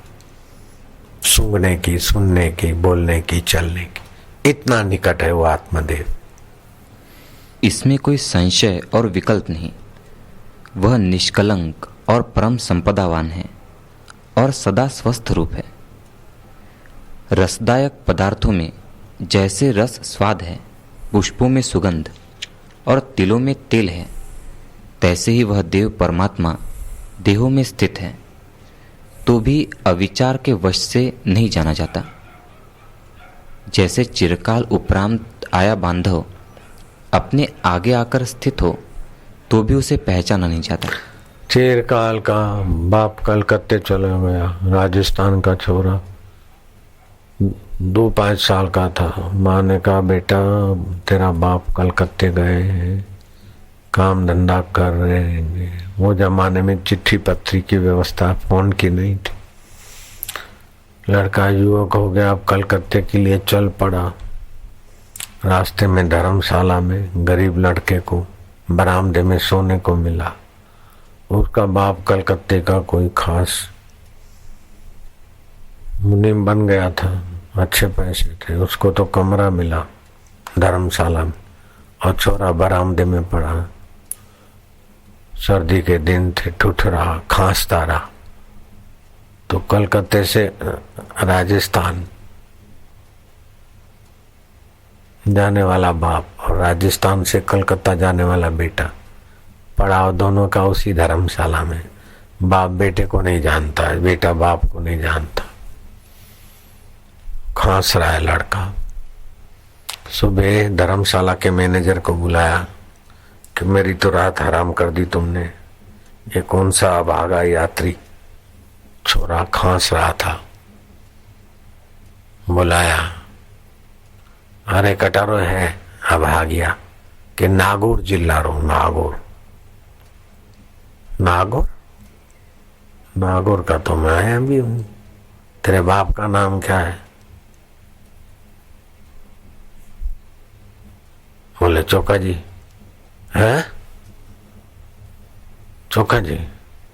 Speaker 1: सूंघने की, सुनने की, बोलने की, चलने की। इतना निकट है वो आत्मदेव।
Speaker 2: इसमें कोई संशय और विकल्प नहीं। वह निष्कलंक और परम संपदावान है और सदा स्वस्थ रूप है। रसदायक पदार्थों में जैसे रस स्वाद है, पुष्पों में सुगंध और तिलों में तेल है, तैसे ही वह देव परमात्मा देहों में स्थित है, तो भी अविचार के वश से नहीं जाना जाता। जैसे चिरकाल उपरांत आया बांधव अपने आगे आकर स्थित हो तो भी उसे पहचाना नहीं जाता।
Speaker 1: चिरकाल का बाप कलकत्ते चला गया, राजस्थान का छोरा, 2-5 साल का था। माँ ने कहा बेटा तेरा बाप कलकत्ते गए हैं, काम धंधा कर रहे हैं। वो जमाने में चिट्ठी पत्री की व्यवस्था, फोन की नहीं थी। लड़का युवक हो गया, अब कलकत्ते के लिए चल पड़ा। रास्ते में धर्मशाला में गरीब लड़के को बरामदे में सोने को मिला। उसका बाप कलकत्ते का कोई खास मुनीम बन गया था, अच्छे पैसे थे, उसको तो कमरा मिला धर्मशाला में और छोरा बरामदे में पड़ा। सर्दी के दिन थे, ठुठ रहा, खांसता रहा। तो कलकत्ते से राजस्थान जाने वाला बाप और राजस्थान से कलकत्ता जाने वाला बेटा, पड़ाव दोनों का उसी धर्मशाला में। बाप बेटे को नहीं जानता, बेटा बाप को नहीं जानता। खांस रहा है लड़का। सुबह धर्मशाला के मैनेजर को बुलाया कि मेरी तो रात हराम कर दी तुमने। ये कौन सा अभागा यात्री छोरा खांस रहा था। बुलाया, अरे कटारो है अभागिया कि नागौर जिला रो। नागौर नागौर नागौर का तो मैं भी हूं। तेरे बाप का नाम क्या है? बोले चोका जी। है चोका जी।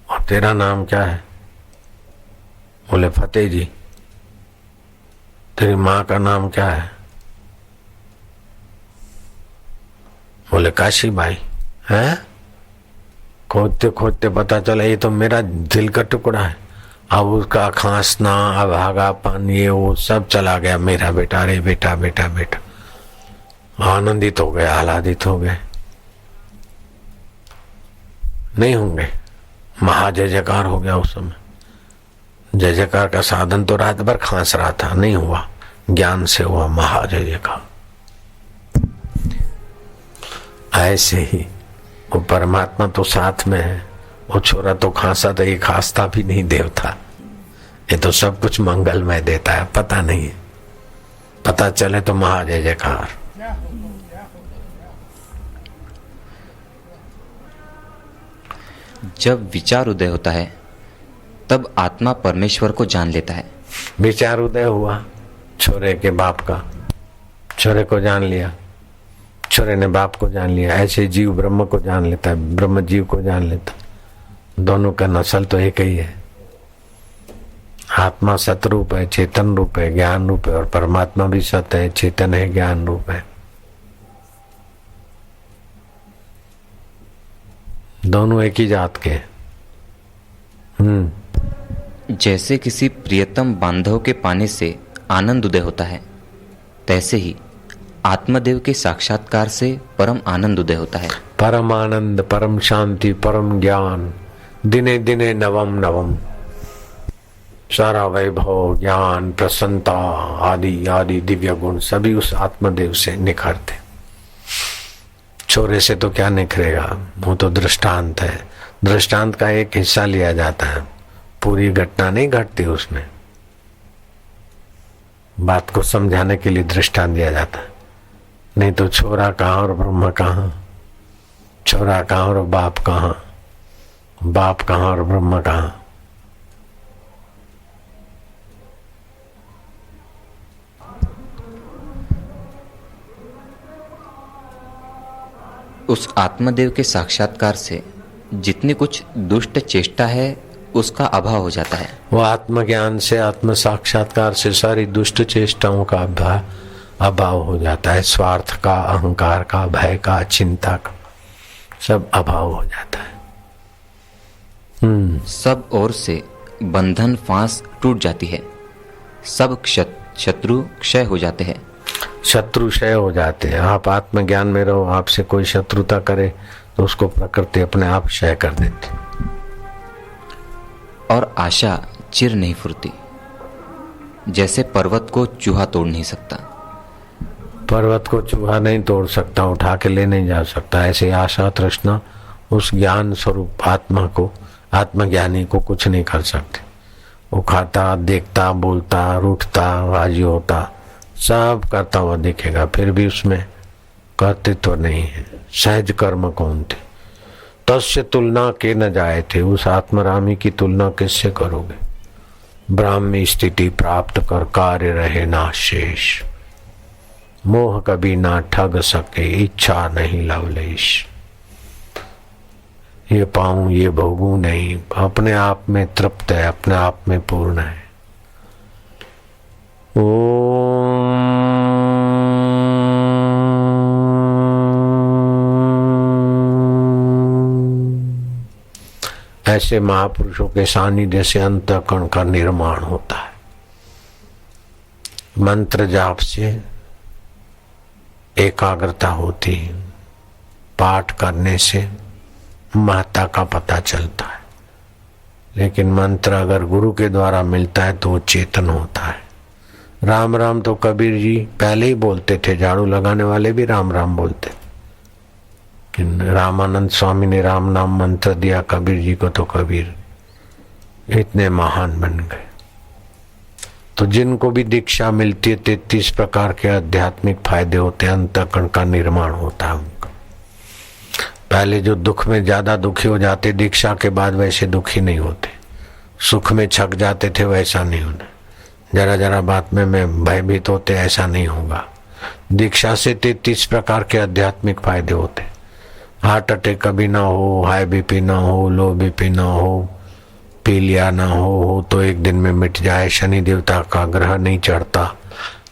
Speaker 1: और तेरा नाम क्या है? बोले फतेह जी। तेरी माँ का नाम क्या है? बोले काशी बाई। है खोदते खोदते पता चला ये तो मेरा दिल का टुकड़ा है। अब उसका खांसना, अभागापन, ये वो सब चला गया। मेरा बेटा, अरे बेटा बेटा बेटा। आनंदित हो गए, आह्लादित हो गए। नहीं होंगे, महा जय जयकार हो गया उस समय। जय जयकार का साधन तो रात भर खांस रहा था, नहीं हुआ, ज्ञान से हुआ महा जय जयकार। ऐसे ही वो परमात्मा तो साथ में है। वो छोरा तो खांसा था, ये खांसता भी नहीं देवता। ये तो सब कुछ मंगलमय देता है, पता नहीं है। पता चले तो महा जय जयकार।
Speaker 2: जब विचार उदय होता है तब आत्मा परमेश्वर को जान लेता है।
Speaker 1: विचार उदय हुआ छोरे के बाप का, छोरे को जान लिया, छोरे ने बाप को जान लिया। ऐसे जीव ब्रह्म को जान लेता है, ब्रह्म जीव को जान लेता है। दोनों का नस्ल तो एक ही है। आत्मा सतरूप है, चेतन रूप है, ज्ञान रूप है, और परमात्मा भी सत है, चेतन है, ज्ञान रूप है। दोनों एक ही जात के।
Speaker 2: जैसे किसी प्रियतम बांधव के पाने से आनंद उदय होता है, तैसे ही आत्मदेव के साक्षात्कार से परम आनंद उदय होता है।
Speaker 1: परम आनंद, परम शांति, परम ज्ञान, दिने दिने नवम नवम। सारा वैभव, ज्ञान, प्रसन्नता आदि आदि दिव्य गुण सभी उस आत्मदेव से निखरते। छोरे से तो क्या निखरेगा, वो तो दृष्टांत है। दृष्टांत का एक हिस्सा लिया जाता है, पूरी घटना नहीं घटती उसमें। बात को समझाने के लिए दृष्टांत दिया जाता है। नहीं तो छोरा कहाँ और ब्रह्म कहाँ, छोरा कहाँ और बाप कहाँ, बाप कहाँ और ब्रह्म कहाँ।
Speaker 2: उस आत्मदेव के साक्षात्कार से जितनी कुछ दुष्ट चेष्टा है उसका अभाव हो जाता है।
Speaker 1: वो आत्मज्ञान से, आत्म साक्षात्कार से सारी दुष्ट चेष्टाओं का अभाव हो जाता है। स्वार्थ का, अहंकार का, भय का, चिंता का सब अभाव हो जाता है।
Speaker 2: सब ओर से बंधन फांस टूट जाती है। सब शत्रु क्षय हो जाते हैं।
Speaker 1: शत्रु क्षय हो जाते हैं। आप आत्मज्ञान में रहो, आपसे कोई शत्रुता करे तो उसको प्रकृति अपने आप क्षय कर देती।
Speaker 2: और आशा चिर नहीं फुरती। जैसे पर्वत को चूहा तोड़ नहीं सकता,
Speaker 1: पर्वत को चूहा नहीं तोड़ सकता, उठा के ले नहीं जा सकता, ऐसे आशा तृष्णा उस ज्ञान स्वरूप आत्मा को, आत्मज्ञानी को कुछ नहीं कर सकते। वो खाता, देखता, बोलता, रूठता, राजी होता, सब करता हुआ दिखेगा, फिर भी उसमें कर्तृत्व नहीं है। सहज कर्म कौन थे? तस्य तुलना के न जाए थे। उस आत्मरामी की तुलना किससे करोगे? ब्राह्मी स्थिति प्राप्त कर कार्य रहे ना शेष। मोह कभी ना ठग सके, इच्छा नहीं लवलेश। ये पाऊं ये भोगूं नहीं, अपने आप में तृप्त है, अपने आप में पूर्ण है। ऐसे महापुरुषों के सानिध्य से अंतःकरण का निर्माण होता है। मंत्र जाप से एकाग्रता होती है, पाठ करने से महत्ता का पता चलता है। लेकिन मंत्र अगर गुरु के द्वारा मिलता है तो वो चेतन होता है। राम राम तो कबीर जी पहले ही बोलते थे, झाड़ू लगाने वाले भी राम राम बोलते। रामानंद स्वामी ने राम नाम मंत्र दिया कबीर जी को, तो कबीर इतने महान बन गए। तो जिनको भी दीक्षा मिलती है 33 प्रकार के आध्यात्मिक फायदे होते हैं, अंतःकरण का निर्माण होता है उनका। पहले जो दुख में ज्यादा दुखी हो जाते, दीक्षा के बाद वैसे दुखी नहीं होते। सुख में छक जाते थे, वैसा नहीं होना। जरा जरा बात में भयभीत होते, ऐसा नहीं होगा। दीक्षा से 33 प्रकार के आध्यात्मिक फायदे होते। हार्ट अटैक कभी ना हो, हाई बीपी ना हो, लो बीपी ना हो, पीलिया ना हो तो एक दिन में मिट जाए। शनि देवता का ग्रह नहीं चढ़ता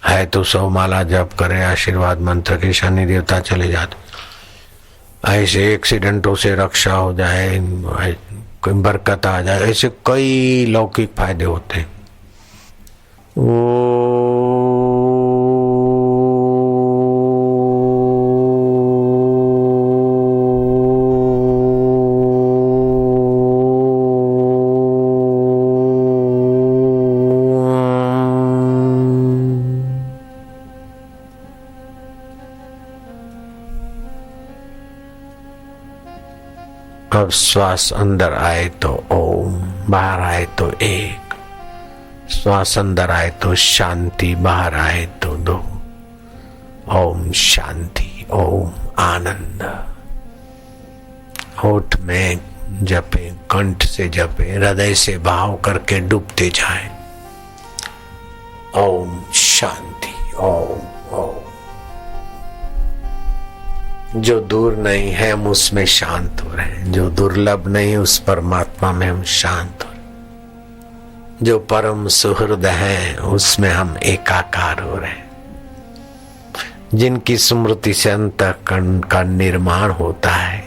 Speaker 1: है तो 100 माला जप करे आशीर्वाद मंत्र के, शनि देवता चले जाते। ऐसे एक्सीडेंटों से रक्षा हो जाए, बरकत आ जाए, ऐसे कई लौकिक फायदे होते हैं। अब श्वास अंदर आए तो ओम, बाहर आए तो एक। श्वास अंदर आए तो शांति, बाहर आए तो 2। ओम शांति, ओम आनंद। होठ में जपे, कंठ से जपे, हृदय से भाव करके डूबते जाए। ओम शांति, ओम ओम। जो दूर नहीं है हम उसमें शांत हो रहे हैं, जो दुर्लभ नहीं उस परमात्मा में हम शांत हो रहे हैं, जो परम सुहृद है उसमें हम एकाकार हो रहे हैं। जिनकी स्मृति से अंतःकरण का निर्माण होता है,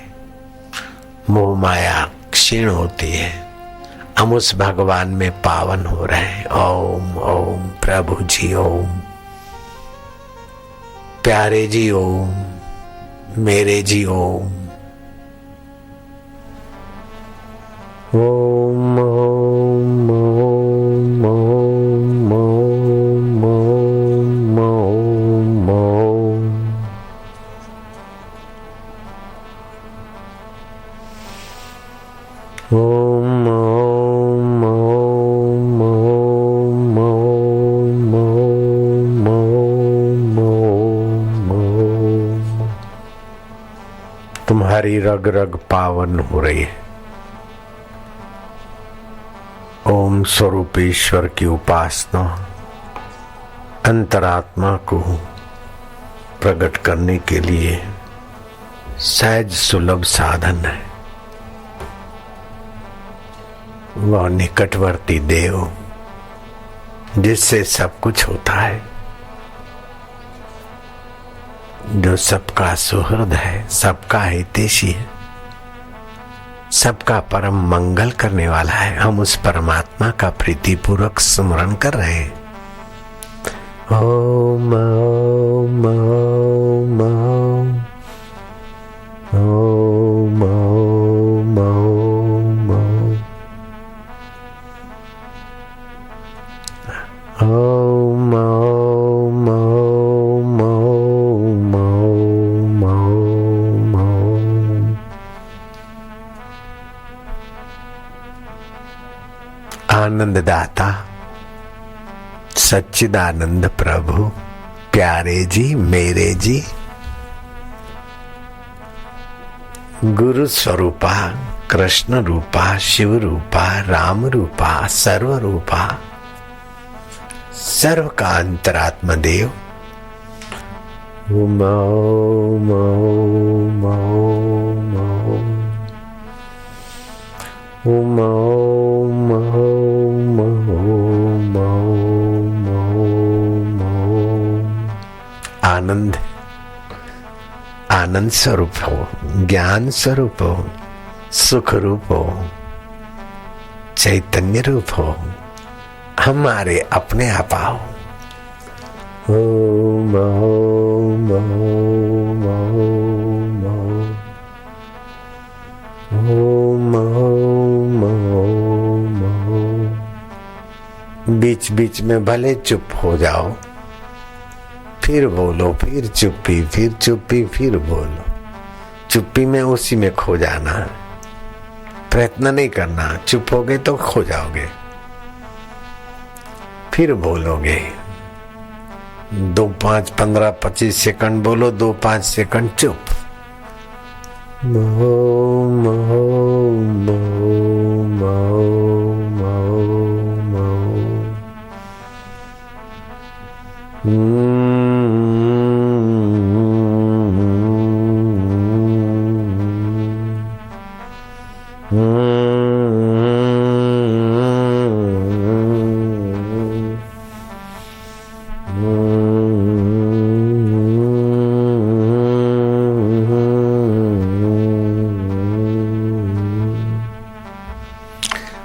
Speaker 1: मोह माया क्षीण होती है, हम उस भगवान में पावन हो रहे हैं। ओम ओम प्रभु जी ओम, प्यारे जी ओम, मेरे जी ओम। ओम ओम ओम ओम ओम ओम ओम ओम। ओम ओम ओम ओम ओम ओम ओम ओम। तुम्हारी रग रग पावन हो रही है। ओम स्वरूप ईश्वर की उपासना अंतरात्मा को प्रकट करने के लिए सहज सुलभ साधन है। वह निकटवर्ती देव जिससे सब कुछ होता है, जो सबका सुहृद है, सबका हितैषी है, सबका परम मंगल करने वाला है, हम उस परमात्मा का प्रीतिपूर्वक स्मरण कर रहे हैं। ओम ओम ओम ओम ओम ओम ओम ओम ओम ओम ओम ओम ओम ओम। आनंददाता सच्चिदानंद प्रभु, प्यारे जी, मेरे जी, गुरु स्वरूपा, कृष्ण रूपा, शिव रूपा, राम रूपा, सर्व रूपा, सर्व का अंतरात्मा देव। ओम ओम ओम ओम ओम। ओम ओम ओम ओम ओम ओम ओम। आनंद, आनंद स्वरूप हो, ज्ञान स्वरूप हो, सुख रूप हो, चैतन्य रूप हो, हमारे अपने आप आओ। ओम ओम ओम ओम ओम ओम ओम ओम। बीच बीच में भले चुप हो जाओ, फिर बोलो, फिर चुप्पी, फिर बोलो। चुप्पी में उसी में खो जाना, प्रयत्न नहीं करना। चुप हो गए तो खो जाओगे, फिर बोलोगे। 2, 5, 15, 25 सेकंड बोलो, 2, 5 सेकंड चुप। ओम ओम ओम ओम ओम ओम।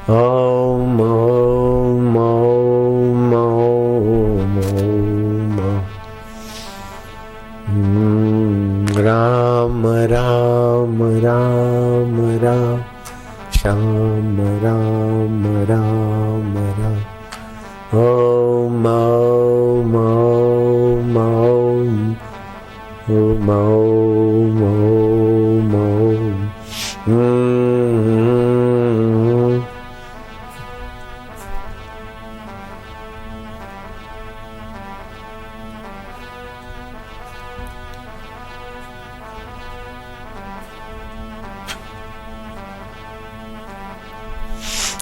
Speaker 1: ओम ओम ओम ओम ओम। राम राम राम राम, श्याम राम राम राम। ओम ओम ओम ओम ओम ओम ओम ओम।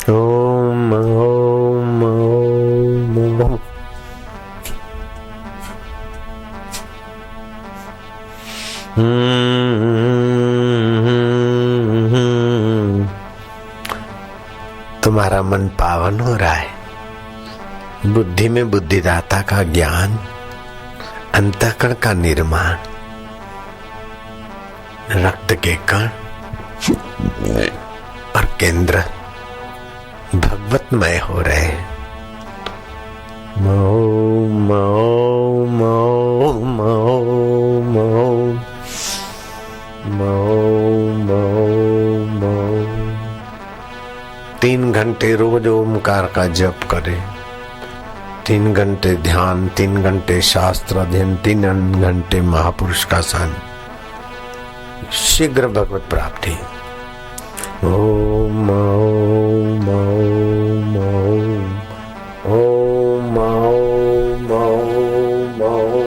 Speaker 1: ओम ओम ओम ओम। तुम्हारा मन पावन हो रहा है। बुद्धि में बुद्धिदाता का ज्ञान, अंतःकरण का निर्माण, रक्त के कण और केंद्र भगवतमय हो रहे। ओम ओम ओम ओम ओम ओम ओम। 3 घंटे रोज ओमकार का जप करें, 3 घंटे ध्यान, 3 घंटे शास्त्र अध्ययन, 3 घंटे महापुरुष का सन, शीघ्र भगवत प्राप्ति। ओम ओम ओम ओम ओम ओम ओम ओम।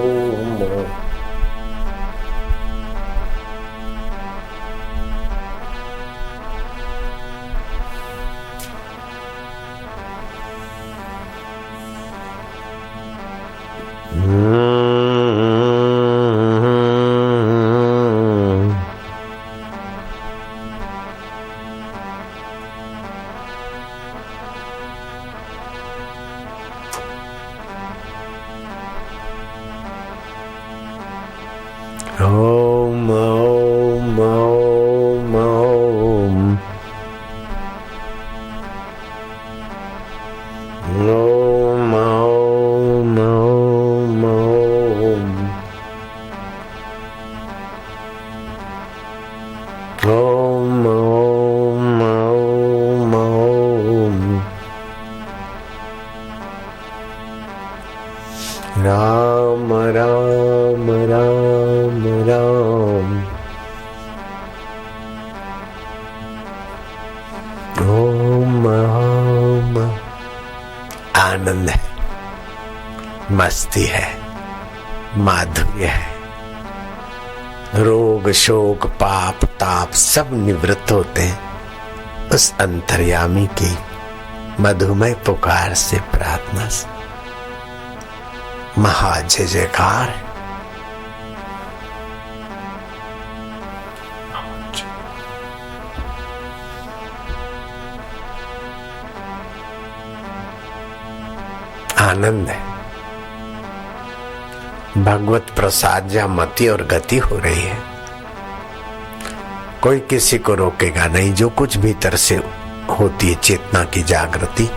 Speaker 1: ओम ओम ओम ओम ओम ओम ओम ओम ओम ओम ओम ओम। राम राम राम राम। ओम ओम। आनंद है, मस्ती है, माधुर्य है। रोग शोक पाप ताप सब निवृत्त होते हैं उस अंतर्यामी की मधुमय पुकार से, प्रार्थना से। महा जय जयकार। आनंद है। भगवत प्रसाद या मति और गति हो रही है। कोई किसी को रोकेगा नहीं। जो कुछ भीतर से होती है चेतना की जागृति,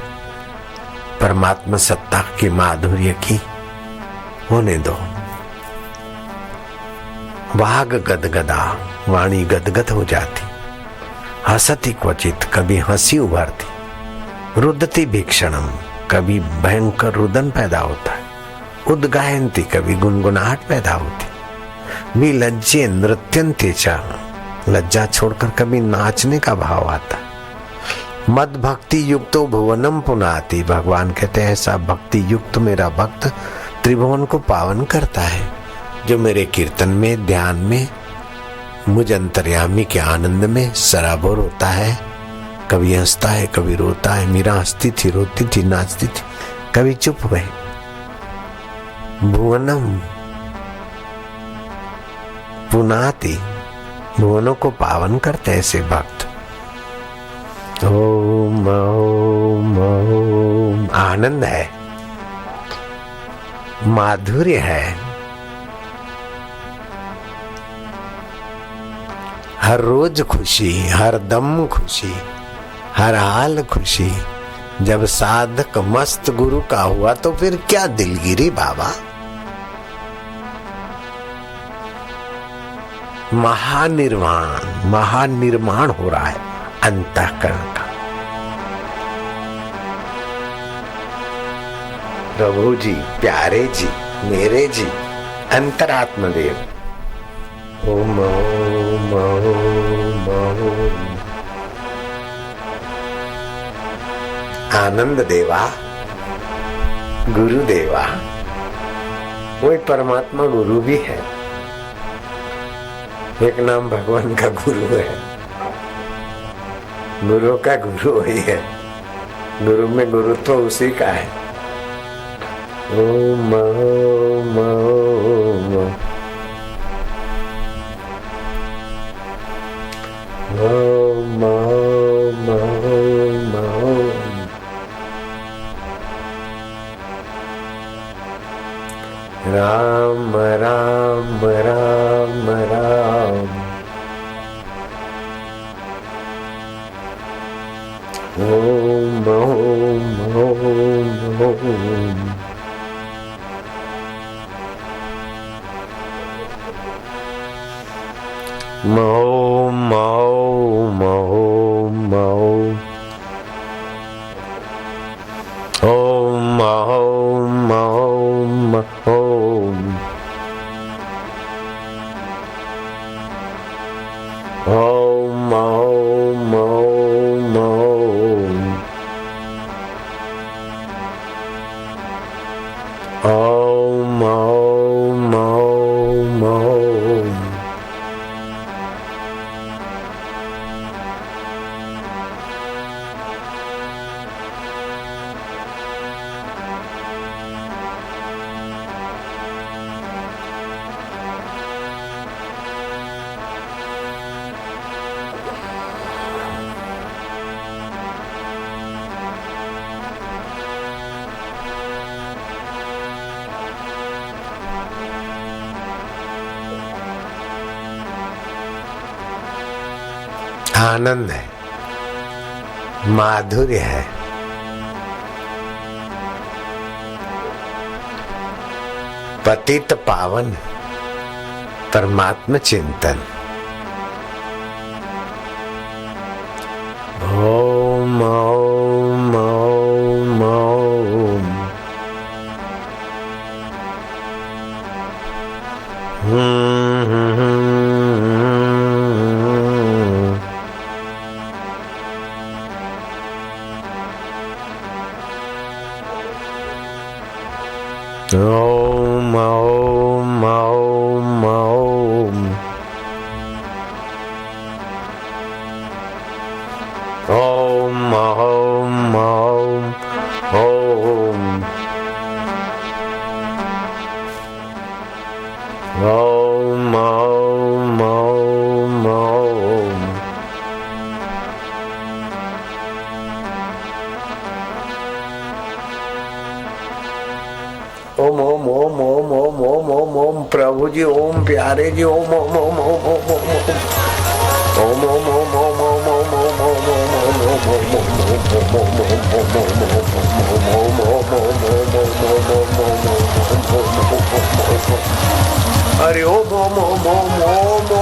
Speaker 1: परमात्मा सत्ता की माधुर्य की, होने दो। वाग गदगदा, वाणी गदगद हो जाती, हसती क्वचित, कभी हंसी उभरती, रुदती भीक्षणम, कभी भयंकर रुदन पैदा होता है, उद्गायंती, कभी गुनगुनाहट पैदा होती, विलज्जे नृत्यंते च, लज्जा छोड़कर कभी नाचने का भाव आता है। मद भक्ति युक्तो भुवनम पुनाति, भगवान कहते हैं ऐसा भक्ति युक्त मेरा भक्त त्रिभुवन को पावन करता है, जो मेरे कीर्तन में, ध्यान में, मुझ अंतर्यामी के आनंद में सराबोर होता है। कभी हंसता है, कभी रोता है। मीरा हंसती थी, रोती थी, नाचती थी, कभी चुप हुए। भुवनम पुनाति, भुवनों को पावन करते ऐसे भक्त। ओम ओम ओम, आनंद है, माधुर्य है। हर रोज खुशी, हर दम खुशी, हर हाल खुशी। जब साधक मस्त गुरु का हुआ तो फिर क्या दिलगिरी बाबा। महानिर्वाण, महानिर्माण हो रहा है अंतःकरण का। प्रभु जी, प्यारे जी, मेरे जी, अंतरात्मदेव। ओम ओम ओम ओम। आनंद देवा, गुरु देवा, वही परमात्मा गुरु भी है। एक नाम भगवान का गुरु है, गुरु का गुरु वही है। गुरु में गुरुत्व उसी का है। ओम ओम ओम ओम ओम ओम ओम। राम राम राम राम, ओम ओम ओम ओम। ओम ओम ओम ओम। ओम ओम ओम ओम। ओम ओम ओम ओम। ओम ओम ओम ओम। आनंद है, माधुर्य है। पतित पावन परमात्म चिंतन। ओम ओम ओम ओम। ओम ओम ओम ओम। ओम ओम ओम ओम। ओम ओम ओम ओम। प्रभु जी ओम, प्यारे जी ओम, ओम ओम ओम ओम ओम ओम ओम ओम ओम ओम ओम हरि ओम ओम ओम ओम ओम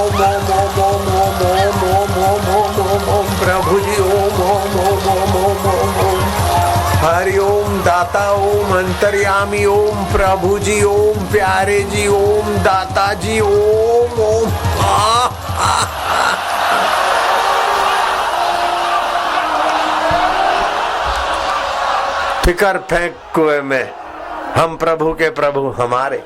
Speaker 1: ओम ओम ओम प्रभु जी ओम ओम ओम ओम ओम ओम हरि ओम, दाता ओम, अंतर्यामी ओम, प्रभु जी ओम, प्यारे जी ओम, दाता जी ओम ओम। फिकर फेंक कुएं में, हम प्रभु के प्रभु हमारे।